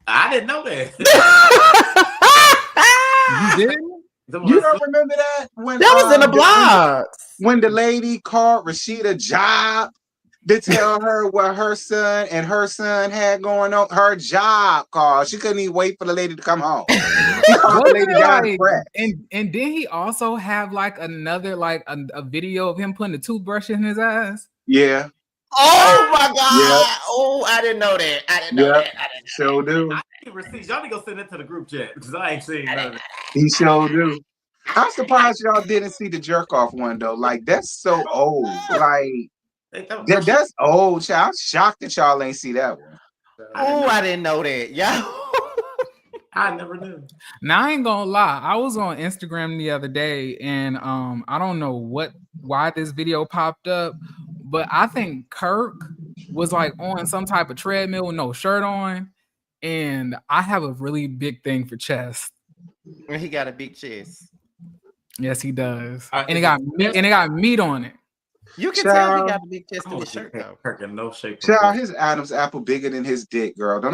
I didn't know that. You didn't? You don't remember that? When that was in the blog. When the lady called Rashida job to tell her what her son and her son had going on. Her job call. She couldn't even wait for the lady to come home. She called the lady down to press. And did he also have like another a video of him putting a toothbrush in his eyes? Yeah. Oh my God! Yeah. Oh, I didn't know that. I didn't know that. Sure do. I need receipts. Y'all need to go send it to the group chat because I ain't seen none of it. He sure do. I'm surprised y'all didn't see the jerk off one though. Like that's so old. Like that's old. I'm shocked that y'all ain't see that one. Oh, I didn't know that. Yeah. I never knew. Now I ain't gonna lie. I was on Instagram the other day, and I don't know why this video popped up, but I think Kirk was like on some type of treadmill with no shirt on, and I have a really big thing for chest. He got a big chest. Yes, he does, and it got meat on it. You can tell he got a big chest in his shirt though. Kirk in no shape. Child, his Adam's apple bigger than his dick, girl. Don't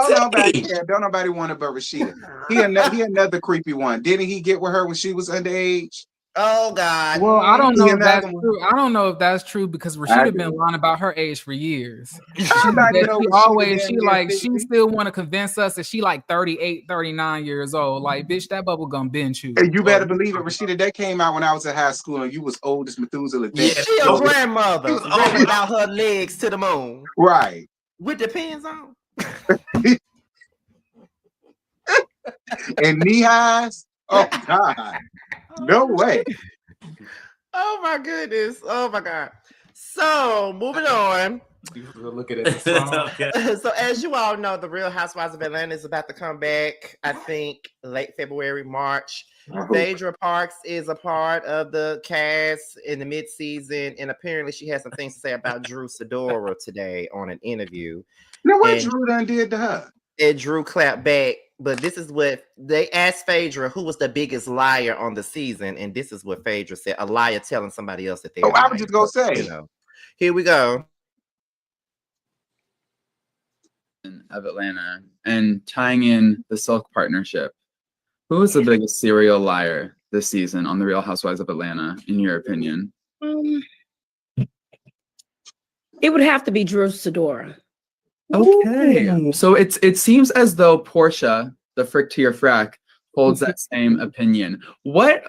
nobody care. Don't nobody want it but Rashida. He another creepy one. Didn't he get with her when she was underage? Oh God. Well, I don't know if that's Another one. true. I don't know if that's true because I Rashida do. been lying about her age for years. She I'm not said know she Rashida always damn she near like she 50. still want to convince us that she like 38, 39 years old. Like, bitch, that bubble gum been chewed. And you better believe it, Rashida. That came out when I was in high school, and you was old as Methuselah. Yeah, She a grandmother rapping about her legs to the moon. Right. With the pants on. And knee highs. Oh God. No way. Oh my goodness. Oh my God. So moving on. Look at it. So as you all know, the Real Housewives of Atlanta is about to come back. I think late February, March. Phaedra Parks is a part of the cast in the mid-season, and apparently she has some things to say about Drew Sidora today on an interview. Now what Drew done did to her? And Drew clapped back, but this is what they asked Phaedra who was the biggest liar on the season, and this is what Phaedra said: a liar telling somebody else that they're I was just gonna say, you know. Here we go. Of Atlanta and tying in the Silk partnership. Who is the biggest serial liar this season on the Real Housewives of Atlanta, in your opinion? It would have to be Drew Sidora. Okay, so it seems as though Portia, the frick to your frack, holds that same opinion. What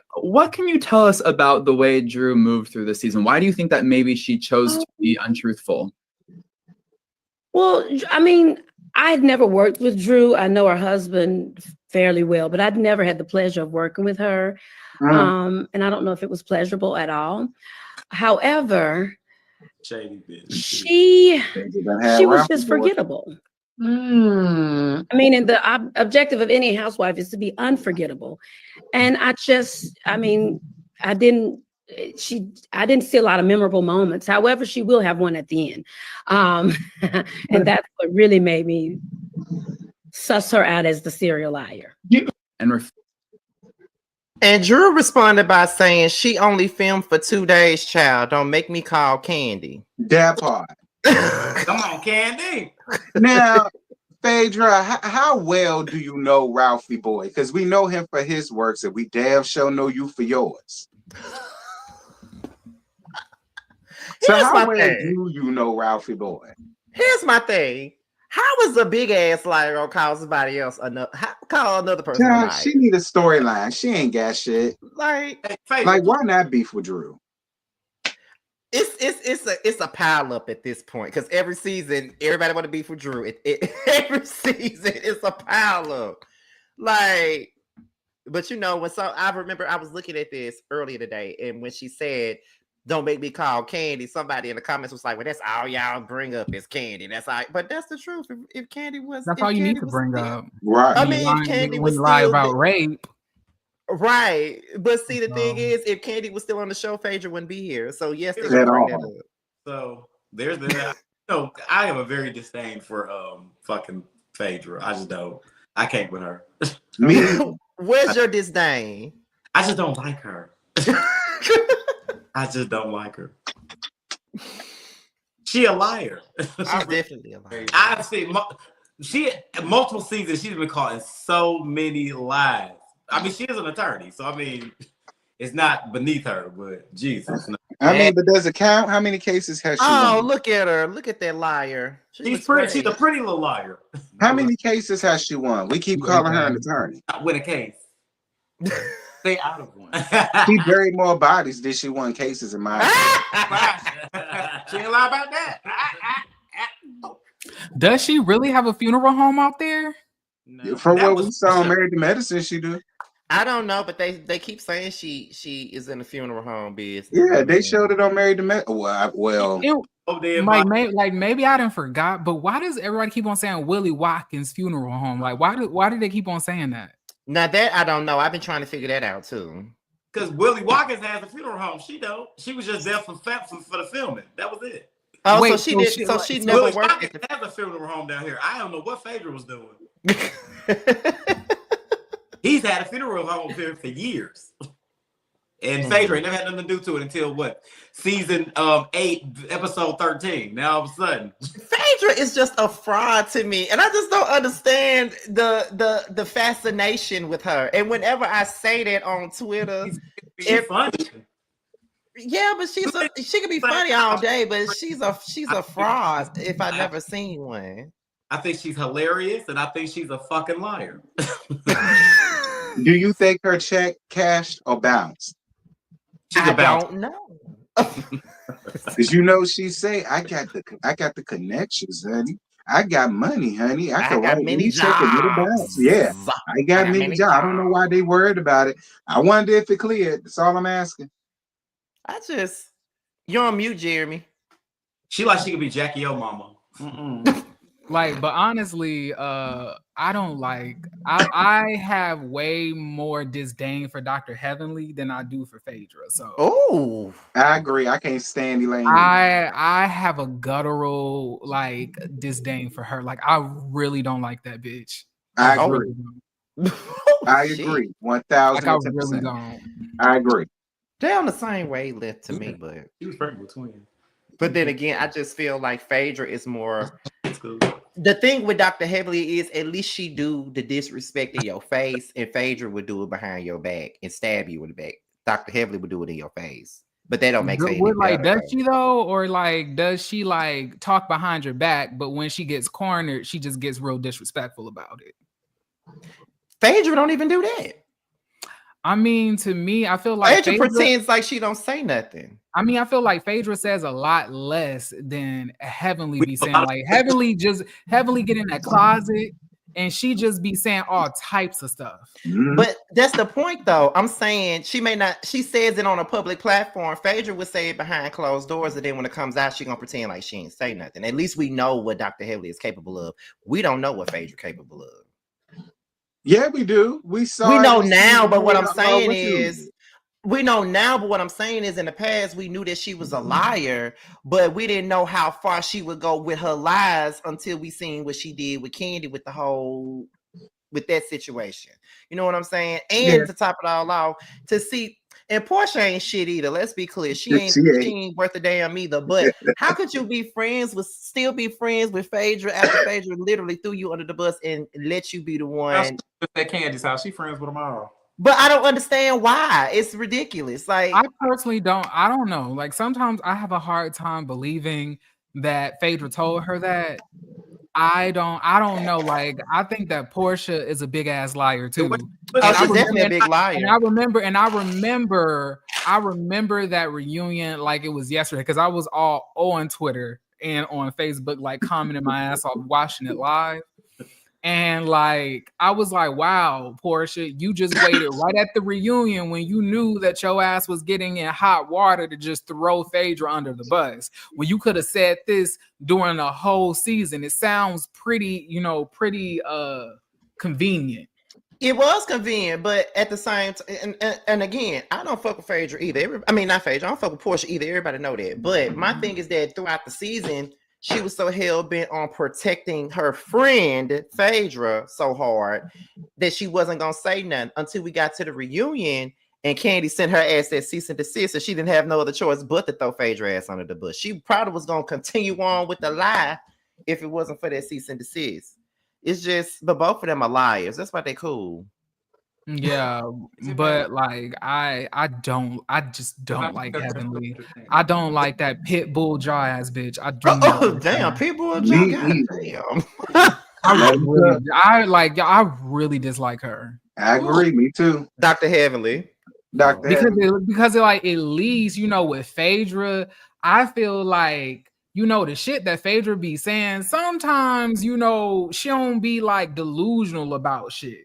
can you tell us about the way Drew moved through the season? Why do you think that maybe she chose to be untruthful? Well, I mean, I'd never worked with Drew. I know her husband fairly well, but I'd never had the pleasure of working with her. And I don't know if it was pleasurable at all. However, she was just forgettable. I mean, and the objective of any housewife is to be unforgettable. And I didn't see a lot of memorable moments. However, she will have one at the end. And that's what really made me suss her out as the serial liar. And Drew responded by saying she only filmed for 2 days, child. Don't make me call Candy. That part. Come on, Candy. Now, Phaedra, how well do you know Ralphie Boy? Because we know him for his works, and we damn sure know you for yours. So Here's how my well thing. do you know Ralphie Boy? Here's my thing. How is a big ass liar gonna call somebody else call another person a Child, liar? she need a storyline. She ain't got shit. Like why not beef with Drew? It's a pile up at this point because every season everybody want to beef with Drew. Every season it's a pile up. Like, but you know I remember I was looking at this earlier today, and when she said, "Don't make me call Candy," somebody in the comments was like, "Well, that's all y'all bring up is Candy." That's like, but that's the truth. If Candy was, That's all you need to bring up. Right. I mean, if Candy was lie still about rape. Right. But see, the thing is, if Candy was still on the show, Phaedra wouldn't be here. So yes, they At should bring that all. up. So there's the I have a very disdain for fucking Phaedra. I just don't. I can't with her. Me? Where's your disdain? I just don't like her. I just don't like her. She a liar. She's definitely a liar. I've seen multiple seasons. She's been caught in so many lies. I mean, she is an attorney, so I mean, it's not beneath her. But Jesus, no. I mean, but does it count? How many cases has she Oh, won? look at her! Look at that liar. She's pretty. She's a pretty little liar. How many cases has she won? We keep calling her an attorney. Win a case. Stay out of one. She buried more bodies than she won cases in my She ain't lie about that. Does she really have a funeral home out there? No. From what we saw on Married to Medicine, she do. I don't know, but they keep saying she is in the funeral home business. Yeah, they showed it on Married to Medicine. Well, Maybe I didn't forgot, but why does everybody keep on saying Willie Watkins funeral home? Like, why did they keep on saying that? Now that I don't know. I've been trying to figure that out too. Because Willie Watkins has a funeral home. She don't. She was just there for the filming. That was it. Oh, wait, so she did. So she never Willie worked. Watkins has a funeral home down here. I don't know what Phaedra was doing. He's had a funeral home here for years. And Phaedra ain't never had nothing to do to it until what? Season 8, episode 13. Now all of a sudden. Phaedra is just a fraud to me. And I just don't understand the fascination with her. And whenever I say that on Twitter, she's funny. Yeah, but she can be funny all day, but she's a fraud if I never seen one. I think she's hilarious, and I think she's a fucking liar. Do you think her check cashed or bounced? I don't know. Because you know she say, I got the connections, honey. I got money, honey. I got many jobs. Yeah, I got many jobs. I don't know why they worried about it. I wonder if it cleared. That's all I'm asking. You're on mute, Jeremy. She could be Jackie O mama. Like, but honestly, I don't like. I have way more disdain for Dr. Heavenly than I do for Phaedra. So, I agree. I can't stand Elaine. I have a guttural like disdain for her. Like, I really don't like that bitch. I agree. I agree. 1,000%. Like, I really don't. I agree. They're on the same wavelength to me, but she was pregnant with twins. But then again, I just feel like Phaedra is more. The thing with Dr. Heavenly is at least she do the disrespect in your face, and Phaedra would do it behind your back and stab you in the back. Dr. Heavenly would do it in your face, but they don't make sense. Like, does she though, or like, does she like talk behind your back? But when she gets cornered, she just gets real disrespectful about it. Phaedra don't even do that. I mean, to me, I feel like Phaedra pretends like she don't say nothing. I mean, I feel like Phaedra says a lot less than Heavenly be saying. Like Heavenly get in that closet and she just be saying all types of stuff. But that's the point, though. I'm saying she says it on a public platform. Phaedra would say it behind closed doors, and then when it comes out, she gonna pretend like she ain't say nothing. At least we know what Dr. Heavenly is capable of. We don't know what Phaedra capable of. Yeah, we do. We know now, but what I'm saying is, in the past, we knew that she was a liar, but we didn't know how far she would go with her lies until we seen what she did with Candy with that situation. You know what I'm saying? And to top it all off, to see, and Portia ain't shit either. Let's be clear. She ain't worth a damn either. But how could you still be friends with Phaedra after Phaedra literally threw you under the bus and let you be the one? At Candy's house, she friends with them all. But I don't understand why. It's ridiculous. Like, I personally don't. I don't know. Like, sometimes I have a hard time believing that Phaedra told her that. I don't know. Like, I think that Portia is a big ass liar too. She's definitely a big liar. And I remember that reunion like it was yesterday because I was all on Twitter and on Facebook, like commenting my ass off, watching it live. And like, I was like, wow, Portia, you just waited right at the reunion when you knew that your ass was getting in hot water to just throw Phaedra under the bus. Well, you could have said this during the whole season. It sounds pretty convenient. It was convenient, but at the same time, and again, I don't fuck with Phaedra either. Not Phaedra. I don't fuck with Portia either. Everybody know that. But my thing is that throughout the season, she was so hell-bent on protecting her friend, Phaedra, so hard that she wasn't going to say nothing until we got to the reunion and Candy sent her ass that cease and desist, and she didn't have no other choice but to throw Phaedra ass under the bus. She probably was going to continue on with the lie if it wasn't for that cease and desist. It's just, but both of them are liars. That's why they cool. Yeah, but like I just don't like Heavenly. I don't like that pit bull dry ass bitch. I do. Oh damn, pit bull dry. Damn. I really dislike her. I agree. Me too. Dr. Heavenly. Because like at least with Phaedra, I feel like the shit that Phaedra be saying. Sometimes she don't be like delusional about shit.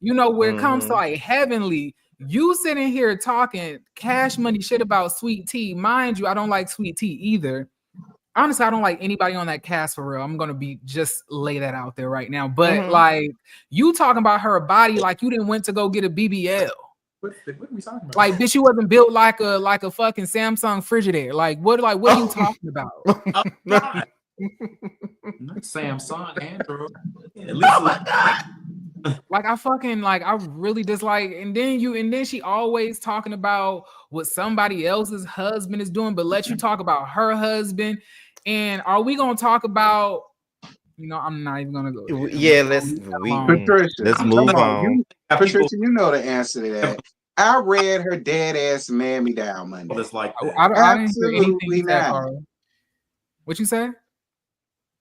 When it comes to like Heavenly, you sitting here talking cash money shit about Sweet Tea. Mind you, I don't like Sweet Tea either. Honestly, I don't like anybody on that cast for real. I'm gonna just lay that out there right now. But like you talking about her body like you didn't went to go get a BBL. What are we talking about? Like, bitch, you wasn't built like a fucking Samsung Frigidaire. Like, what are you talking about? Not Samsung, Android. At least Like I really dislike. And then she always talking about what somebody else's husband is doing, but let you talk about her husband. And are we gonna talk about? I'm not even gonna go there. Yeah, let's move on. Patricia, you know the answer to that. I read her dead ass man-me down Monday. It's like I didn't hear anything you said, Carl. What you say?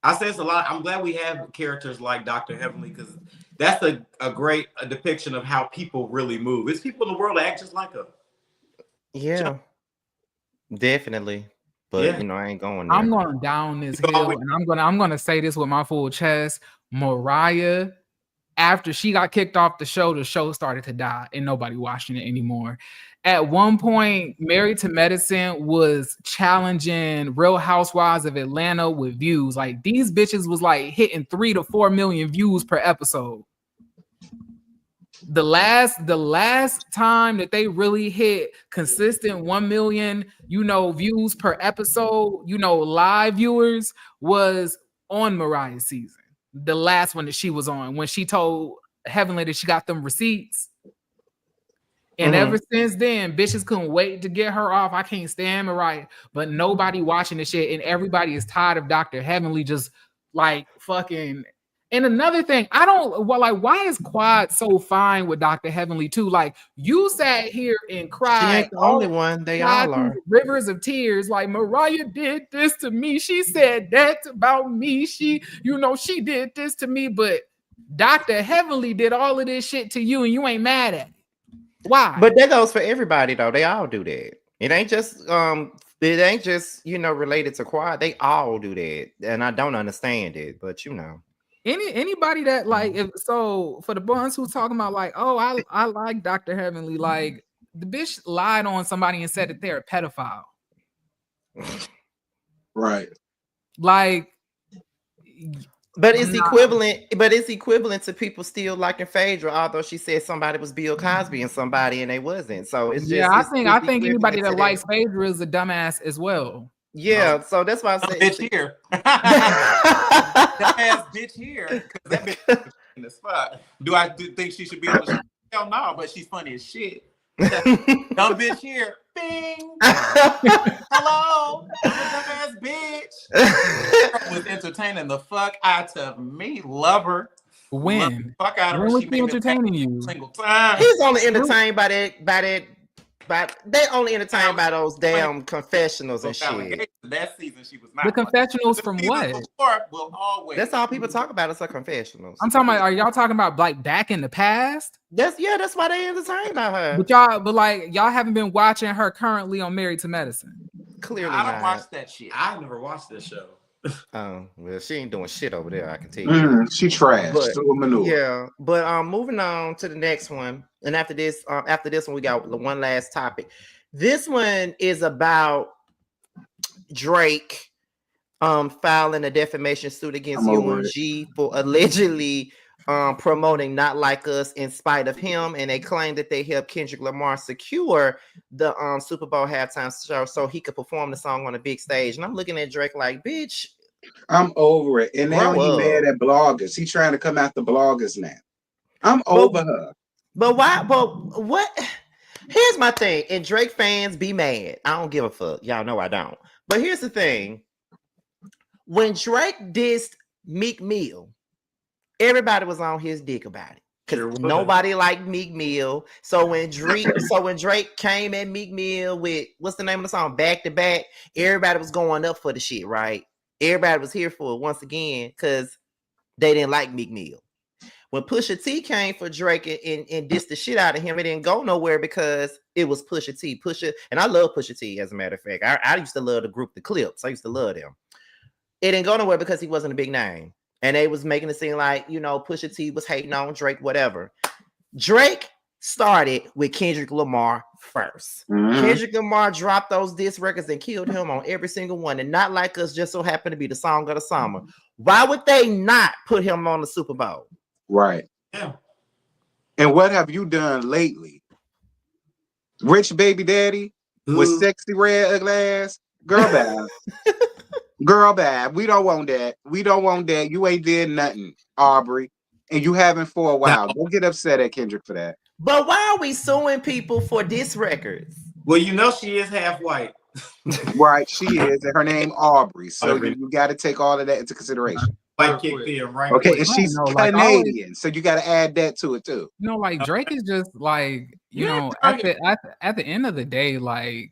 I said it's a lot. I'm glad we have characters like Dr. Heavenly because that's a great depiction of how people really move. It's people in the world that act just like us. Yeah, definitely. But I ain't going there. I'm going down this hill, and I'm gonna say this with my full chest. Mariah, after she got kicked off the show started to die, and nobody watching it anymore. At one point, Married to Medicine was challenging Real Housewives of Atlanta with views. Like these bitches was like hitting 3 to 4 million views per episode. The last time that they really hit consistent 1 million, views per episode, live viewers was on Mariah's season. The last one that she was on when she told Heavenly that she got them receipts. And ever since then, bitches couldn't wait to get her off. I can't stand Mariah, but nobody watching the shit, and everybody is tired of Dr. Heavenly just like fucking. And another thing, why is Quad so fine with Dr. Heavenly too? Like you sat here and cried. She ain't the only one. They all are. Rivers of tears. Like Mariah did this to me. She said that about me. She did this to me. But Dr. Heavenly did all of this shit to you, and you ain't mad at it. Why? But that goes for everybody though. They all do that. It ain't just related to Quad. They all do that, and I don't understand it. But anybody that for the ones who talking about like, oh, I like Dr. Heavenly, like the bitch lied on somebody and said that they're a pedophile. Right. Like. But it's equivalent to people still liking Phaedra, although she said somebody was Bill Cosby and somebody and they wasn't. So it's just I think anybody that likes Phaedra is a dumbass as well. Yeah, so that's why I said bitch here. That ass bitch here. Because that bitch in the spot. Do I think she should be on the show? Hell no, but she's funny as shit. Dumb bitch here. Bing. Hello. Dumbass bitch. Was entertaining the fuck out of me. Love her. When? Love the fuck out of her. When was she entertaining you? Single time. He's only entertained by that. But they only entertained by those damn confessionals and shit. That season she was not. The confessionals from what? Will always. That's all people talk about. It's the confessionals. I'm talking about. Are y'all talking about like back in the past? That's why they entertained by her. But y'all haven't been watching her currently on Married to Medicine. Clearly, I don't watch that shit. I never watched this show. Oh well, she ain't doing shit over there. I can tell you. She trash. Yeah, but moving on to the next one, and after this one, we got one last topic. This one is about Drake filing a defamation suit against UNG for allegedly promoting Not Like Us in spite of him, and they claim that they helped Kendrick Lamar secure the Super Bowl halftime show so he could perform the song on a big stage. And I'm looking at Drake like, bitch, I'm over it. And now he mad at bloggers. He trying to come after bloggers now. I'm over her. But why? But what? Here's my thing. And Drake fans be mad. I don't give a fuck. Y'all know I don't. But here's the thing. When Drake dissed Meek Mill, everybody was on his dick about it. Because nobody liked Meek Mill. So when Drake came at Meek Mill with what's the name of the song? Back to Back, everybody was going up for the shit, right? Everybody was here for it once again because they didn't like Meek Mill. When Pusha T came for Drake and dissed the shit out of him, it didn't go nowhere because it was Pusha T. And I love Pusha T, as a matter of fact. I used to love the group The Clips. I used to love them. It didn't go nowhere because he wasn't a big name. And they was making it seem like, Pusha T was hating on Drake, whatever. Drake started with Kendrick Lamar first. Mm-hmm. Kendrick Lamar dropped those diss records and killed him on every single one. And Not Like Us just so happened to be the song of the summer. Why would they not put him on the Super Bowl? Right. Yeah. And what have you done lately? Rich Baby Daddy with sexy red ugly ass? Girl bad. Girl bad. We don't want that. We don't want that. You ain't did nothing, Aubrey. and you haven't for a while. Don't get upset at Kendrick for that. But why are we suing people for diss records? Well, you know she is half white. Right, she is, and her name Aubrey. So you got to take all of that into consideration. White kicked in, right? Okay, and she's Canadian, so you got to add that to it too. You know, like Drake is just like, you know, at the end of the day, like,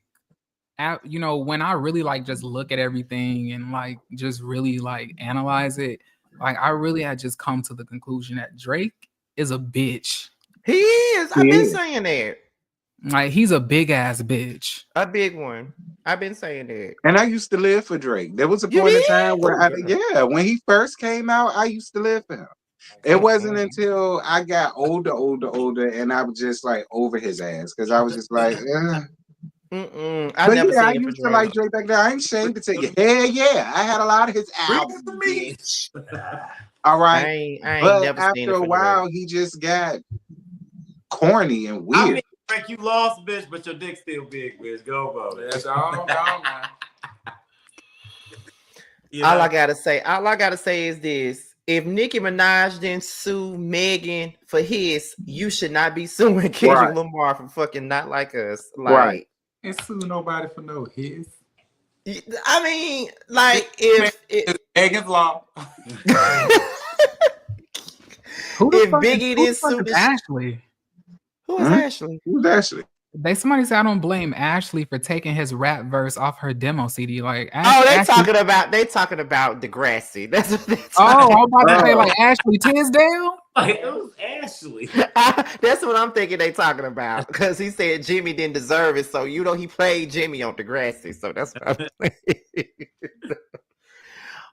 you know, when I really like just look at everything and like just really like analyze it, like I really had just come to the conclusion that Drake is a bitch. He is. I've been saying that. Like he's a big ass bitch. A big one. I've been saying that. And I used to live for Drake. There was a point in time where when he first came out, I used to live for him. It wasn't until I got older, and I was just like over his ass because I was just like, I used to like Drake back then. I ain't ashamed to tell you, hell yeah, I had a lot of his albums, bitch. All right, I ain't but never seen after it a while, he just got corny and weird. I mean, Drake, you lost, bitch, but your dick's still big, bitch. Go vote. That's all. All I gotta say is this: if Nicki Minaj didn't sue Megan for his, you should not be suing Kendrick Lamar for fucking Not Like Us. Like, ain't sue nobody for no his. I mean, like if Megan's law. If Biggie didn't sue Ashley. Who is Ashley? Who's Ashley? Somebody said I don't blame Ashley for taking his rap verse off her demo CD. Like, they talking about Degrassi. That's what they're I'm about to say like Ashley Tisdale. Like, it was Ashley. That's what I'm thinking they talking about because he said Jimmy didn't deserve it, so you know he played Jimmy on Degrassi. So that's what I'm saying.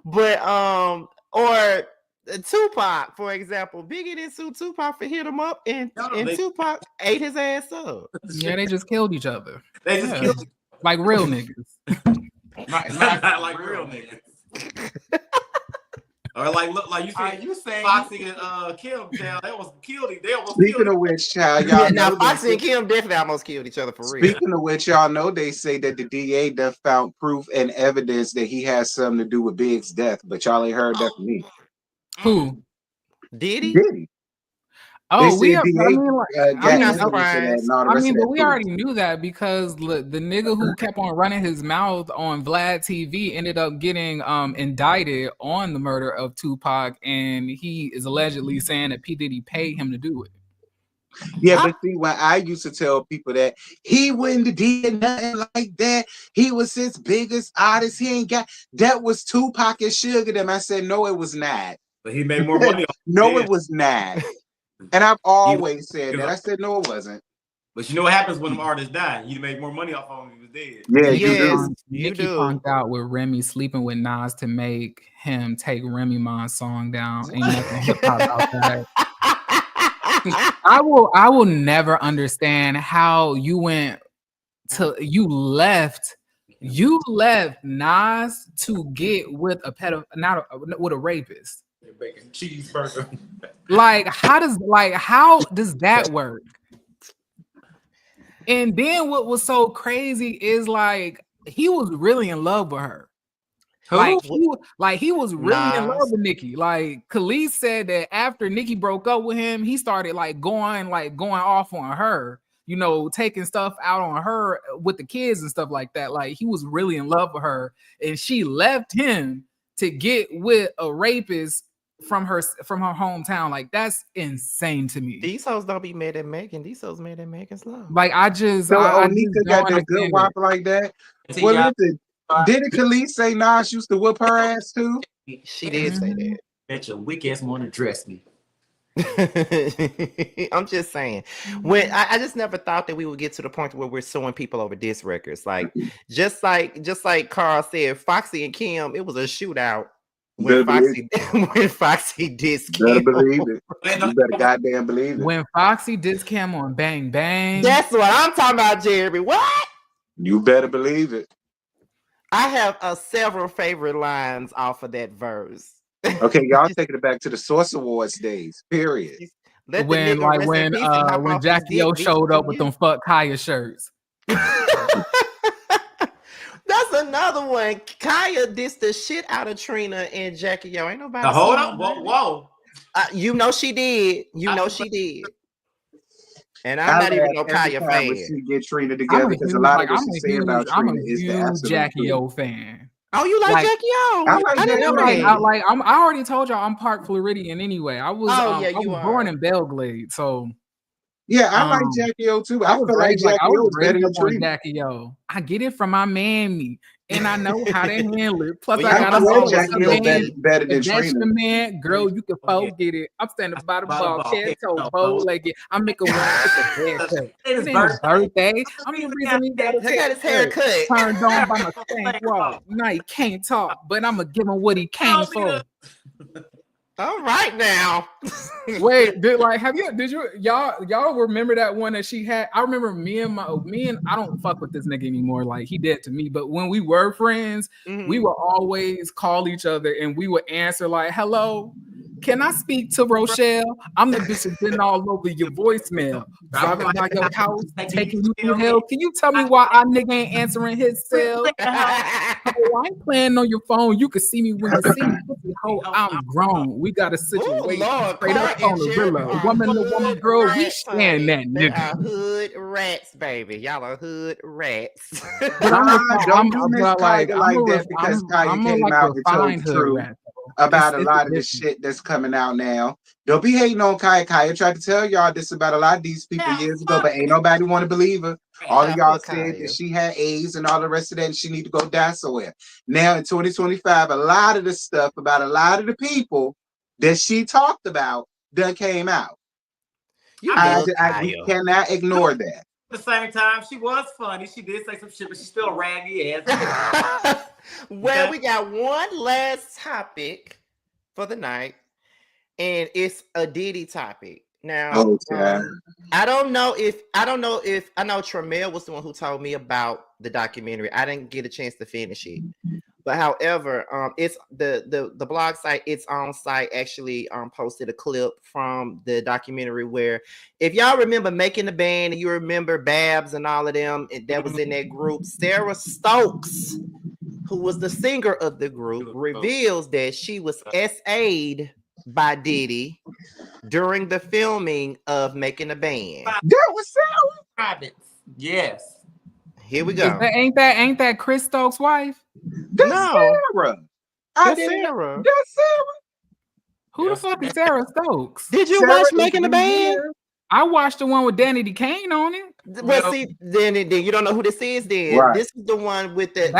But or Tupac, for example, Biggie didn't sue Tupac for hit him up, and Tupac ate his ass up. Yeah, they just killed each other. They just killed like real niggas. not like real niggas. Or like look like you saying Foxy and Kim, they almost killed him. Speaking of which, child, y'all now know Foxy and Kim definitely almost killed each other for real. Speaking of which, y'all know they say that the DA done found proof and evidence that he has something to do with Big's death, but y'all ain't heard that from me. Who? Diddy? Oh, we but we already knew that because the nigga who kept on running his mouth on Vlad TV ended up getting indicted on the murder of Tupac, and he is allegedly saying that P. Diddy paid him to do it. Yeah, but see, when I used to tell people that he wouldn't have did nothing like that, he was his biggest artist. He ain't got that was Tupac and Sugar them. I said no, it was not. But he made more money. No, it was not. And I've always said that. I said no, it wasn't. But you know what happens when them artists die? You make more money off of him if he was dead. Yeah, Nicki punked out with Remy sleeping with Nas to make him take Remy Ma's song down. Ain't nothing hip hop about that. I will never understand how you left Nas to get with with a rapist. Bacon cheeseburger. Like how does that work? And then what was so crazy is like he was really in love with her. Who? He was really in love with Nicki. Like Khalees said that after Nicki broke up with him, he started going off on her, you know, taking stuff out on her with the kids and stuff like that. Like he was really in love with her, and she left him to get with a rapist from her hometown. Like that's insane to me. These hoes don't be mad at Megan. These hoes mad at Megan's love. Like I just Onika got that good whop like that. Well, listen, didn't Khalees say Nas used to whoop her ass too? She did say that. Bet your weak ass want to dress me. I'm just saying. When I just never thought that we would get to the point where we're suing people over diss records. Like just like Carl said, Foxy and Kim, it was a shootout. When Foxy dissed Kim. Better believe it. You better goddamn believe it. When Foxy dissed Kim on Bang Bang. That's what I'm talking about, Jeremy. What? You better believe it. I have several favorite lines off of that verse. Okay, y'all taking it back to the Source Awards days. Period. When Jackie O showed up with them fuck Kaya shirts. That's another one. Kaya dissed the shit out of Trina and Jackie O. Ain't nobody. Now, hold up. Whoa. You know she did. You know she did. And I'm not even no Kaya fan. When she get Trina together, because a lot of what she say about I'm Trina a is the huge absolute Jackie truth. O fan. Oh, you like Jackie O? I like didn't know that. I already told y'all I'm Park Floridian anyway. I was I was born in Belglade, so yeah, I like Jackie O too. I feel like Jackie O is better than Trina. Jackie O. I get it from my mammy, and I know how to handle it. Plus, Well, I got a Jackie O better than if that's Trina. your man, girl, you can forget it. I'm standing by the ball, head toe, bow legged. I make a one with a haircut. It ain't his birthday. I'm the reason he got his haircut. Turned on by my stank wall. Now he can't talk, but I'ma give him what he came for. All right now. Wait, did y'all remember that one that she had? I remember me and I don't fuck with this nigga anymore. Like he dead to me. But when we were friends, we would always call each other and we would answer like, "Hello, can I speak to Rochelle? I'm the bitch that's been all over your voicemail, driving by your house, taking you through hell. Can you tell me why our nigga ain't answering his cell? I ain't playing on your phone. You can see me when you see me. Ho, I'm grown. We got a situation straight up on the villa. Woman to woman, girl, we stand that They nigga. are hood rats, baby. Y'all are hood rats. But don't do Miss Kaya like that, because Kaya came out and told the truth about a lot of the shit that's coming out now. Don't be hating on Kaya. Kaya tried to tell y'all this about a lot of these people years ago, but ain't nobody want to believe her. All of y'all said that she had AIDS and all the rest of that, and she need to go die somewhere. Now in 2025, a lot of the stuff about a lot of the people that she talked about done came out. We cannot ignore that. At the same time, she was funny. She did say some shit, but she's still raggy ass. Well, we got one last topic for the night, and it's a Diddy topic. Now, I know Tramel was the one who told me about the documentary. I didn't get a chance to finish it, but however, it's the blog site, its own site, actually posted a clip from the documentary where, if y'all remember Making the Band and you remember Babs and all of them, and that was in that group, Sarah Stokes, who was the singer of the group, reveals that she was SA'd by Diddy during the filming of Making a Band. That was Sarah. Yes. Here we go. Ain't that Chris Stokes' wife? That's Sarah. That's Sarah. That's Sarah. Who the fuck is Sarah Stokes? Did you watch Making a Band? I watched the one with Danny DeCane on it. Well, see, then you don't know who this is. Then this is the one with the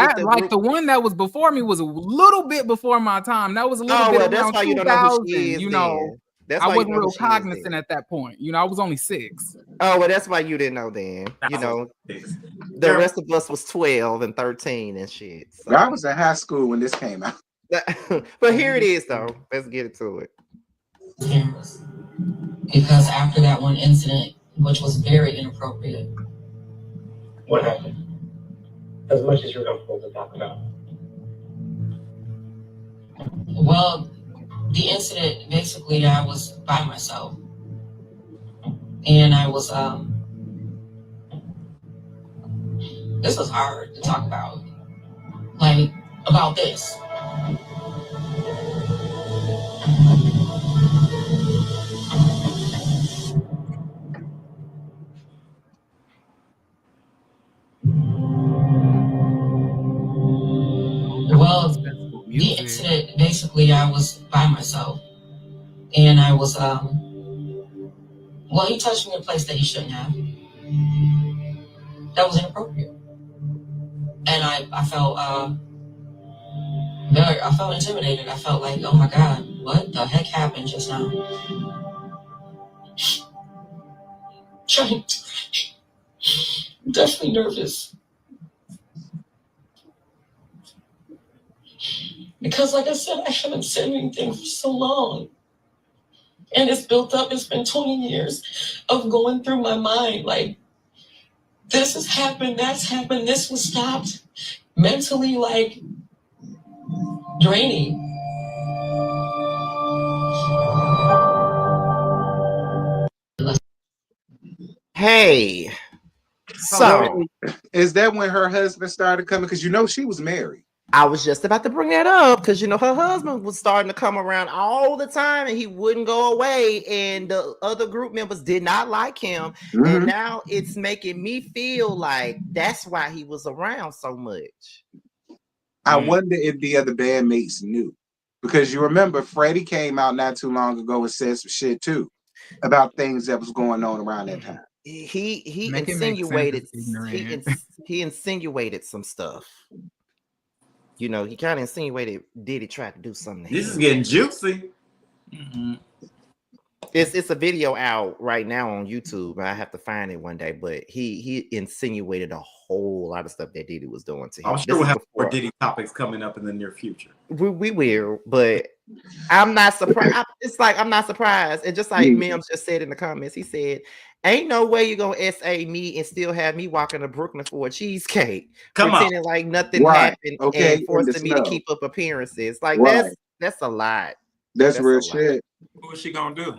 the one that was before me was a little bit before my time. That was a little bit that's around why you 2000. don't know who she is, you know, then. That's I why you wasn't know real who she is, cognizant then. at that point. You know, I was only 6. Oh, well, that's why you didn't know then. You know, the rest of us was 12 and 13 and shit. So. I was in high school when this came out. But here it is, though. Let's get into it. Cameras. Because after that one incident, which was very inappropriate. What happened? As much as you're comfortable to talk about. Well, the incident, basically, I was by myself. And I was, this was hard to talk about. Like, about this. Well, the incident, basically, I was by myself. And I was, well, he touched me in a place that he shouldn't have. That was inappropriate. And I felt, I felt intimidated. I felt like, oh my God, what the heck happened just now? I'm definitely nervous. Because like I said, I haven't said anything for so long. And it's built up. It's been 20 years of going through my mind. Like, this has happened, that's happened, this was stopped. Mentally, like, draining. Hey. So is that when her husband started coming? Because you know she was married. I was just about to bring that up because you know her husband was starting to come around all the time and he wouldn't go away, and the other group members did not like him. And now it's making me feel like that's why he was around so much. I wonder if the other bandmates knew, because you remember Freddie came out not too long ago and said some shit too about things that was going on around that time. He Make it make sense, insinuated ignorant. he insinuated some stuff. You know, he kind of insinuated Diddy tried to do something to This him. is getting juicy. It's a video out right now on YouTube. I have to find it one day, but he insinuated a whole lot of stuff that Diddy was doing to him. I'm sure we'll have more Diddy topics coming up in the near future. We will, but I'm not surprised. It's like I'm not surprised. And just like Mims just said in the comments, he said, "Ain't no way you gonna SA me and still have me walking to Brooklyn for a cheesecake, pretending like nothing happened and forcing me to keep up appearances." Like that's a lot. That's real shit. What was she gonna do?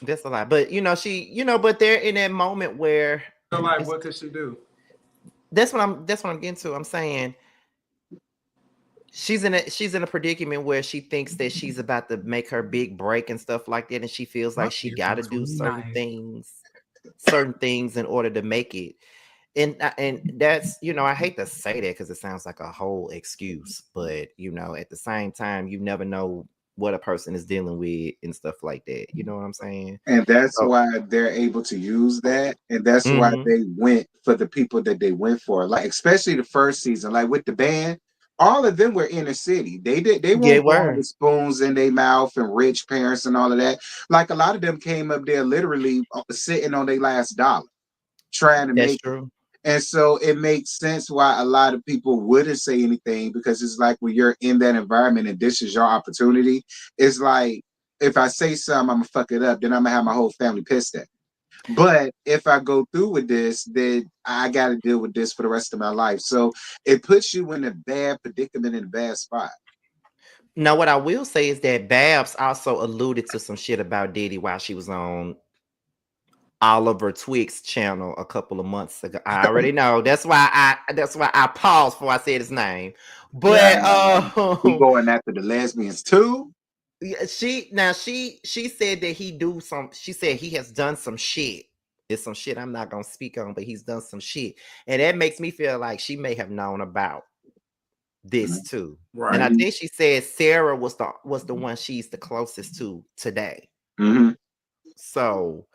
That's a lot. But you know, but they're in that moment where So like, what could she do? That's what I'm getting to. I'm saying she's in a predicament where she thinks that she's about to make her big break and stuff like that, and she feels like she got to do certain things in order to make it. And that's, you know, I hate to say that because it sounds like a whole excuse, but you know, at the same time, you never know what a person is dealing with and stuff like that. You know what I'm saying? And that's why they're able to use that, and that's why they went for the people that they went for. Like especially the first season, like with the band, all of them were inner city. They weren't born with spoons in their mouth and rich parents and all of that. Like a lot of them came up there literally sitting on their last dollar, trying to make it. And so it makes sense why a lot of people wouldn't say anything, because it's like when you're in that environment and this is your opportunity, it's like if I say something, I'm gonna fuck it up, then I'm gonna have my whole family pissed at me. But if I go through with this, then I got to deal with this for the rest of my life. So it puts you in a bad predicament, in a bad spot. Now, what I will say is that Babs also alluded to some shit about Diddy while she was on Oliver Twigg's channel a couple of months ago. I already know. That's why I paused before I said his name. But we going after the lesbians too. Yeah, she said that she said he has done some shit. It's some shit I'm not gonna speak on, but he's done some shit. And that makes me feel like she may have known about this too. Right. And I think she said Sarah was the one she's the closest to today. So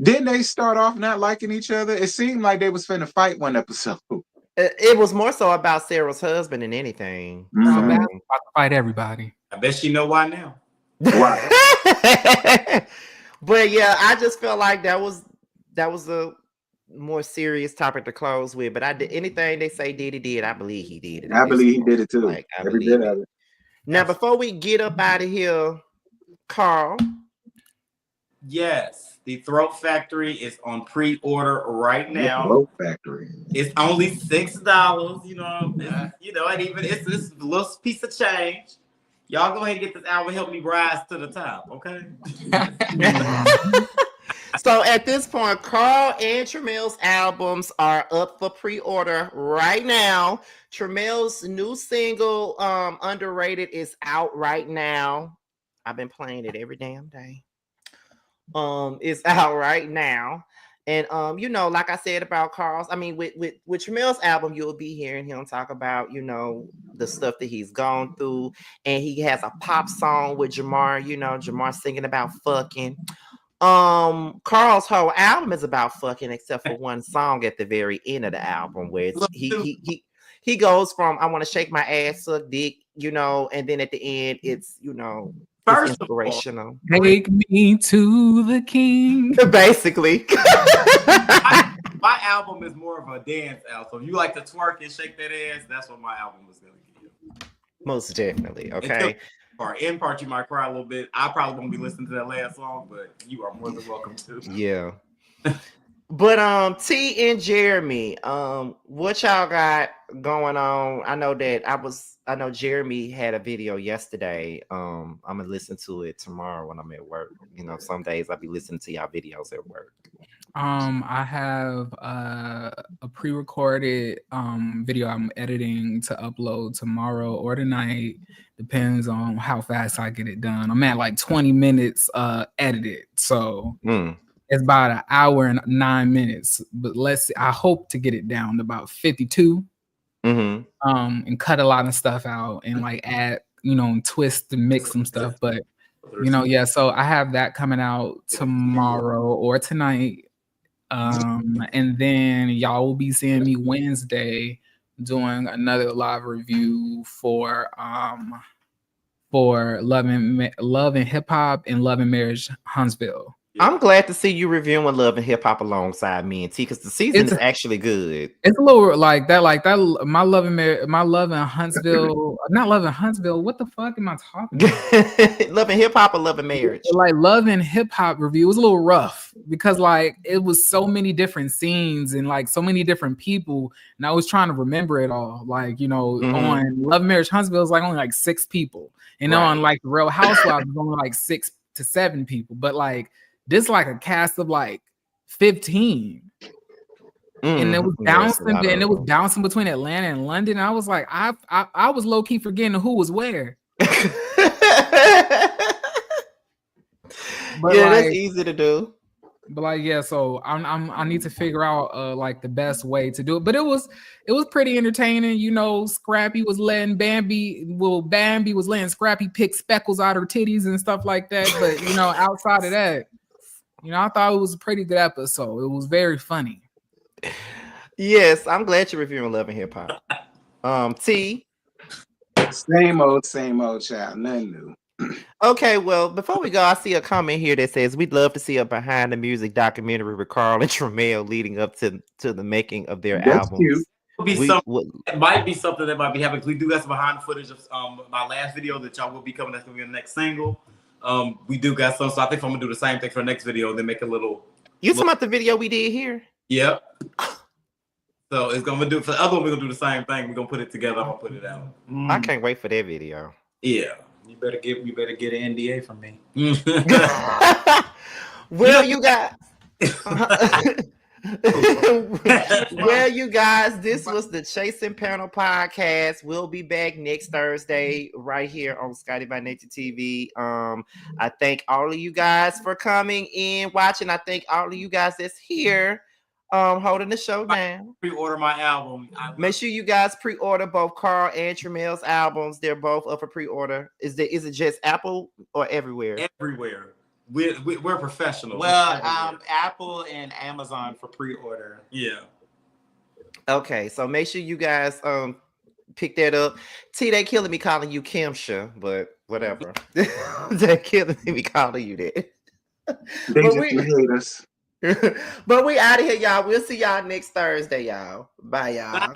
didn't they start off not liking each other? It seemed like they was finna fight one episode. It was more so about Sarah's husband than anything. So about to fight everybody. I bet she know why now. But yeah, I just felt like that was a more serious topic to close with. But anything they say Diddy did, I believe he did it. I believe he did it too. Like, every bit of it. Now, before we get up out of here, Carl. Yes, the Throat Factory is on pre-order right now. The Throat Factory. It's only $6. You know, and even it's a little piece of change. Y'all go ahead and get this album. Help me rise to the top, okay? So at this point, Carl and Tremel's albums are up for pre-order right now. Tremel's new single, Underrated, is out right now. I've been playing it every damn day. It's out right now. And like I said about Carl's, I mean, with Tremel's album, you'll be hearing him talk about, the stuff that he's gone through. And he has a pop song with Jamar, Jamar singing about fucking. Carl's whole album is about fucking, except for one song at the very end of the album where he goes from I want to shake my ass, suck dick, and then at the end it's it's inspirational. Take me to the king. Basically. My album is more of a dance album. So if you like to twerk and shake that ass, that's what my album is gonna give you. Most definitely. Okay. In part, you might cry a little bit. I probably won't be listening to that last song, but you are more than welcome to. Yeah. But T and Jeremy, what y'all got going on? I know Jeremy had a video yesterday. I'm gonna listen to it tomorrow when I'm at work. Some days I'll be listening to y'all videos at work. I have a pre-recorded video I'm editing to upload tomorrow or tonight. Depends on how fast I get it done. I'm at like 20 minutes edited, so it's about an hour and 9 minutes. But I hope to get it down to about 52. And cut a lot of stuff out and like add, twist and mix some stuff. But so I have that coming out tomorrow or tonight. And then y'all will be seeing me Wednesday doing another live review for Love and Hip Hop and Love and Marriage Huntsville. I'm glad to see you reviewing Love and Hip Hop alongside me and T, because the season is actually good. It's a little like that. My Love and Huntsville, not Love and Huntsville. What the fuck am I talking about? Love and Hip Hop or Love and Marriage? Like Love and Hip Hop review was a little rough because like it was so many different scenes and like so many different people, and I was trying to remember it all. Like on Love and Marriage Huntsville is like only like 6 people, and on like the Real Housewives is only like 6 to 7 people, but like. This like a cast of like 15, and it was bouncing, and it was bouncing between Atlanta and London. And I was like, I was low key forgetting who was where. But that's easy to do. But like, so I need to figure out like the best way to do it. But it was pretty entertaining. Scrappy was letting Bambi was letting Scrappy pick speckles out her titties and stuff like that. But outside of that. I thought it was a pretty good episode. It was very funny. Yes, I'm glad you're reviewing Love and Hip Hop. T. Same old child. Nothing new. Okay, well, before we go, I see a comment here that says we'd love to see a behind the music documentary with Carl and Tremel leading up to the making of their albums. It might be something that might be happening. We do got some behind the footage of my last video that y'all will be coming. That's gonna be the next single. We do got some, so I think I'm gonna do the same thing for the next video and then make a little. You talking about the video we did here? Yep. So it's gonna do for the other one. We're gonna do the same thing. We're gonna put it together. I'm gonna put it out. I can't wait for that video. Yeah. You better get an NDA from me. Well, you guys. Well, you guys, this was the Chasing Panel podcast. We'll be back next Thursday right here on Scotty by Nature TV. I thank all of you guys for coming in, watching. I thank all of you guys that's here, holding the show down. Pre-order my album. Make sure you guys pre-order both Carl and Tremel's albums. They're both up for pre-order. Is it just Apple or everywhere? Everywhere. We're professionals. Well, Apple and Amazon for pre-order. Yeah. Okay, so make sure you guys pick that up. T, they killing me calling you Kimsha, but whatever. They killing me calling you that. They just hate us. But we out of here, y'all. We'll see y'all next Thursday, y'all. Bye, y'all.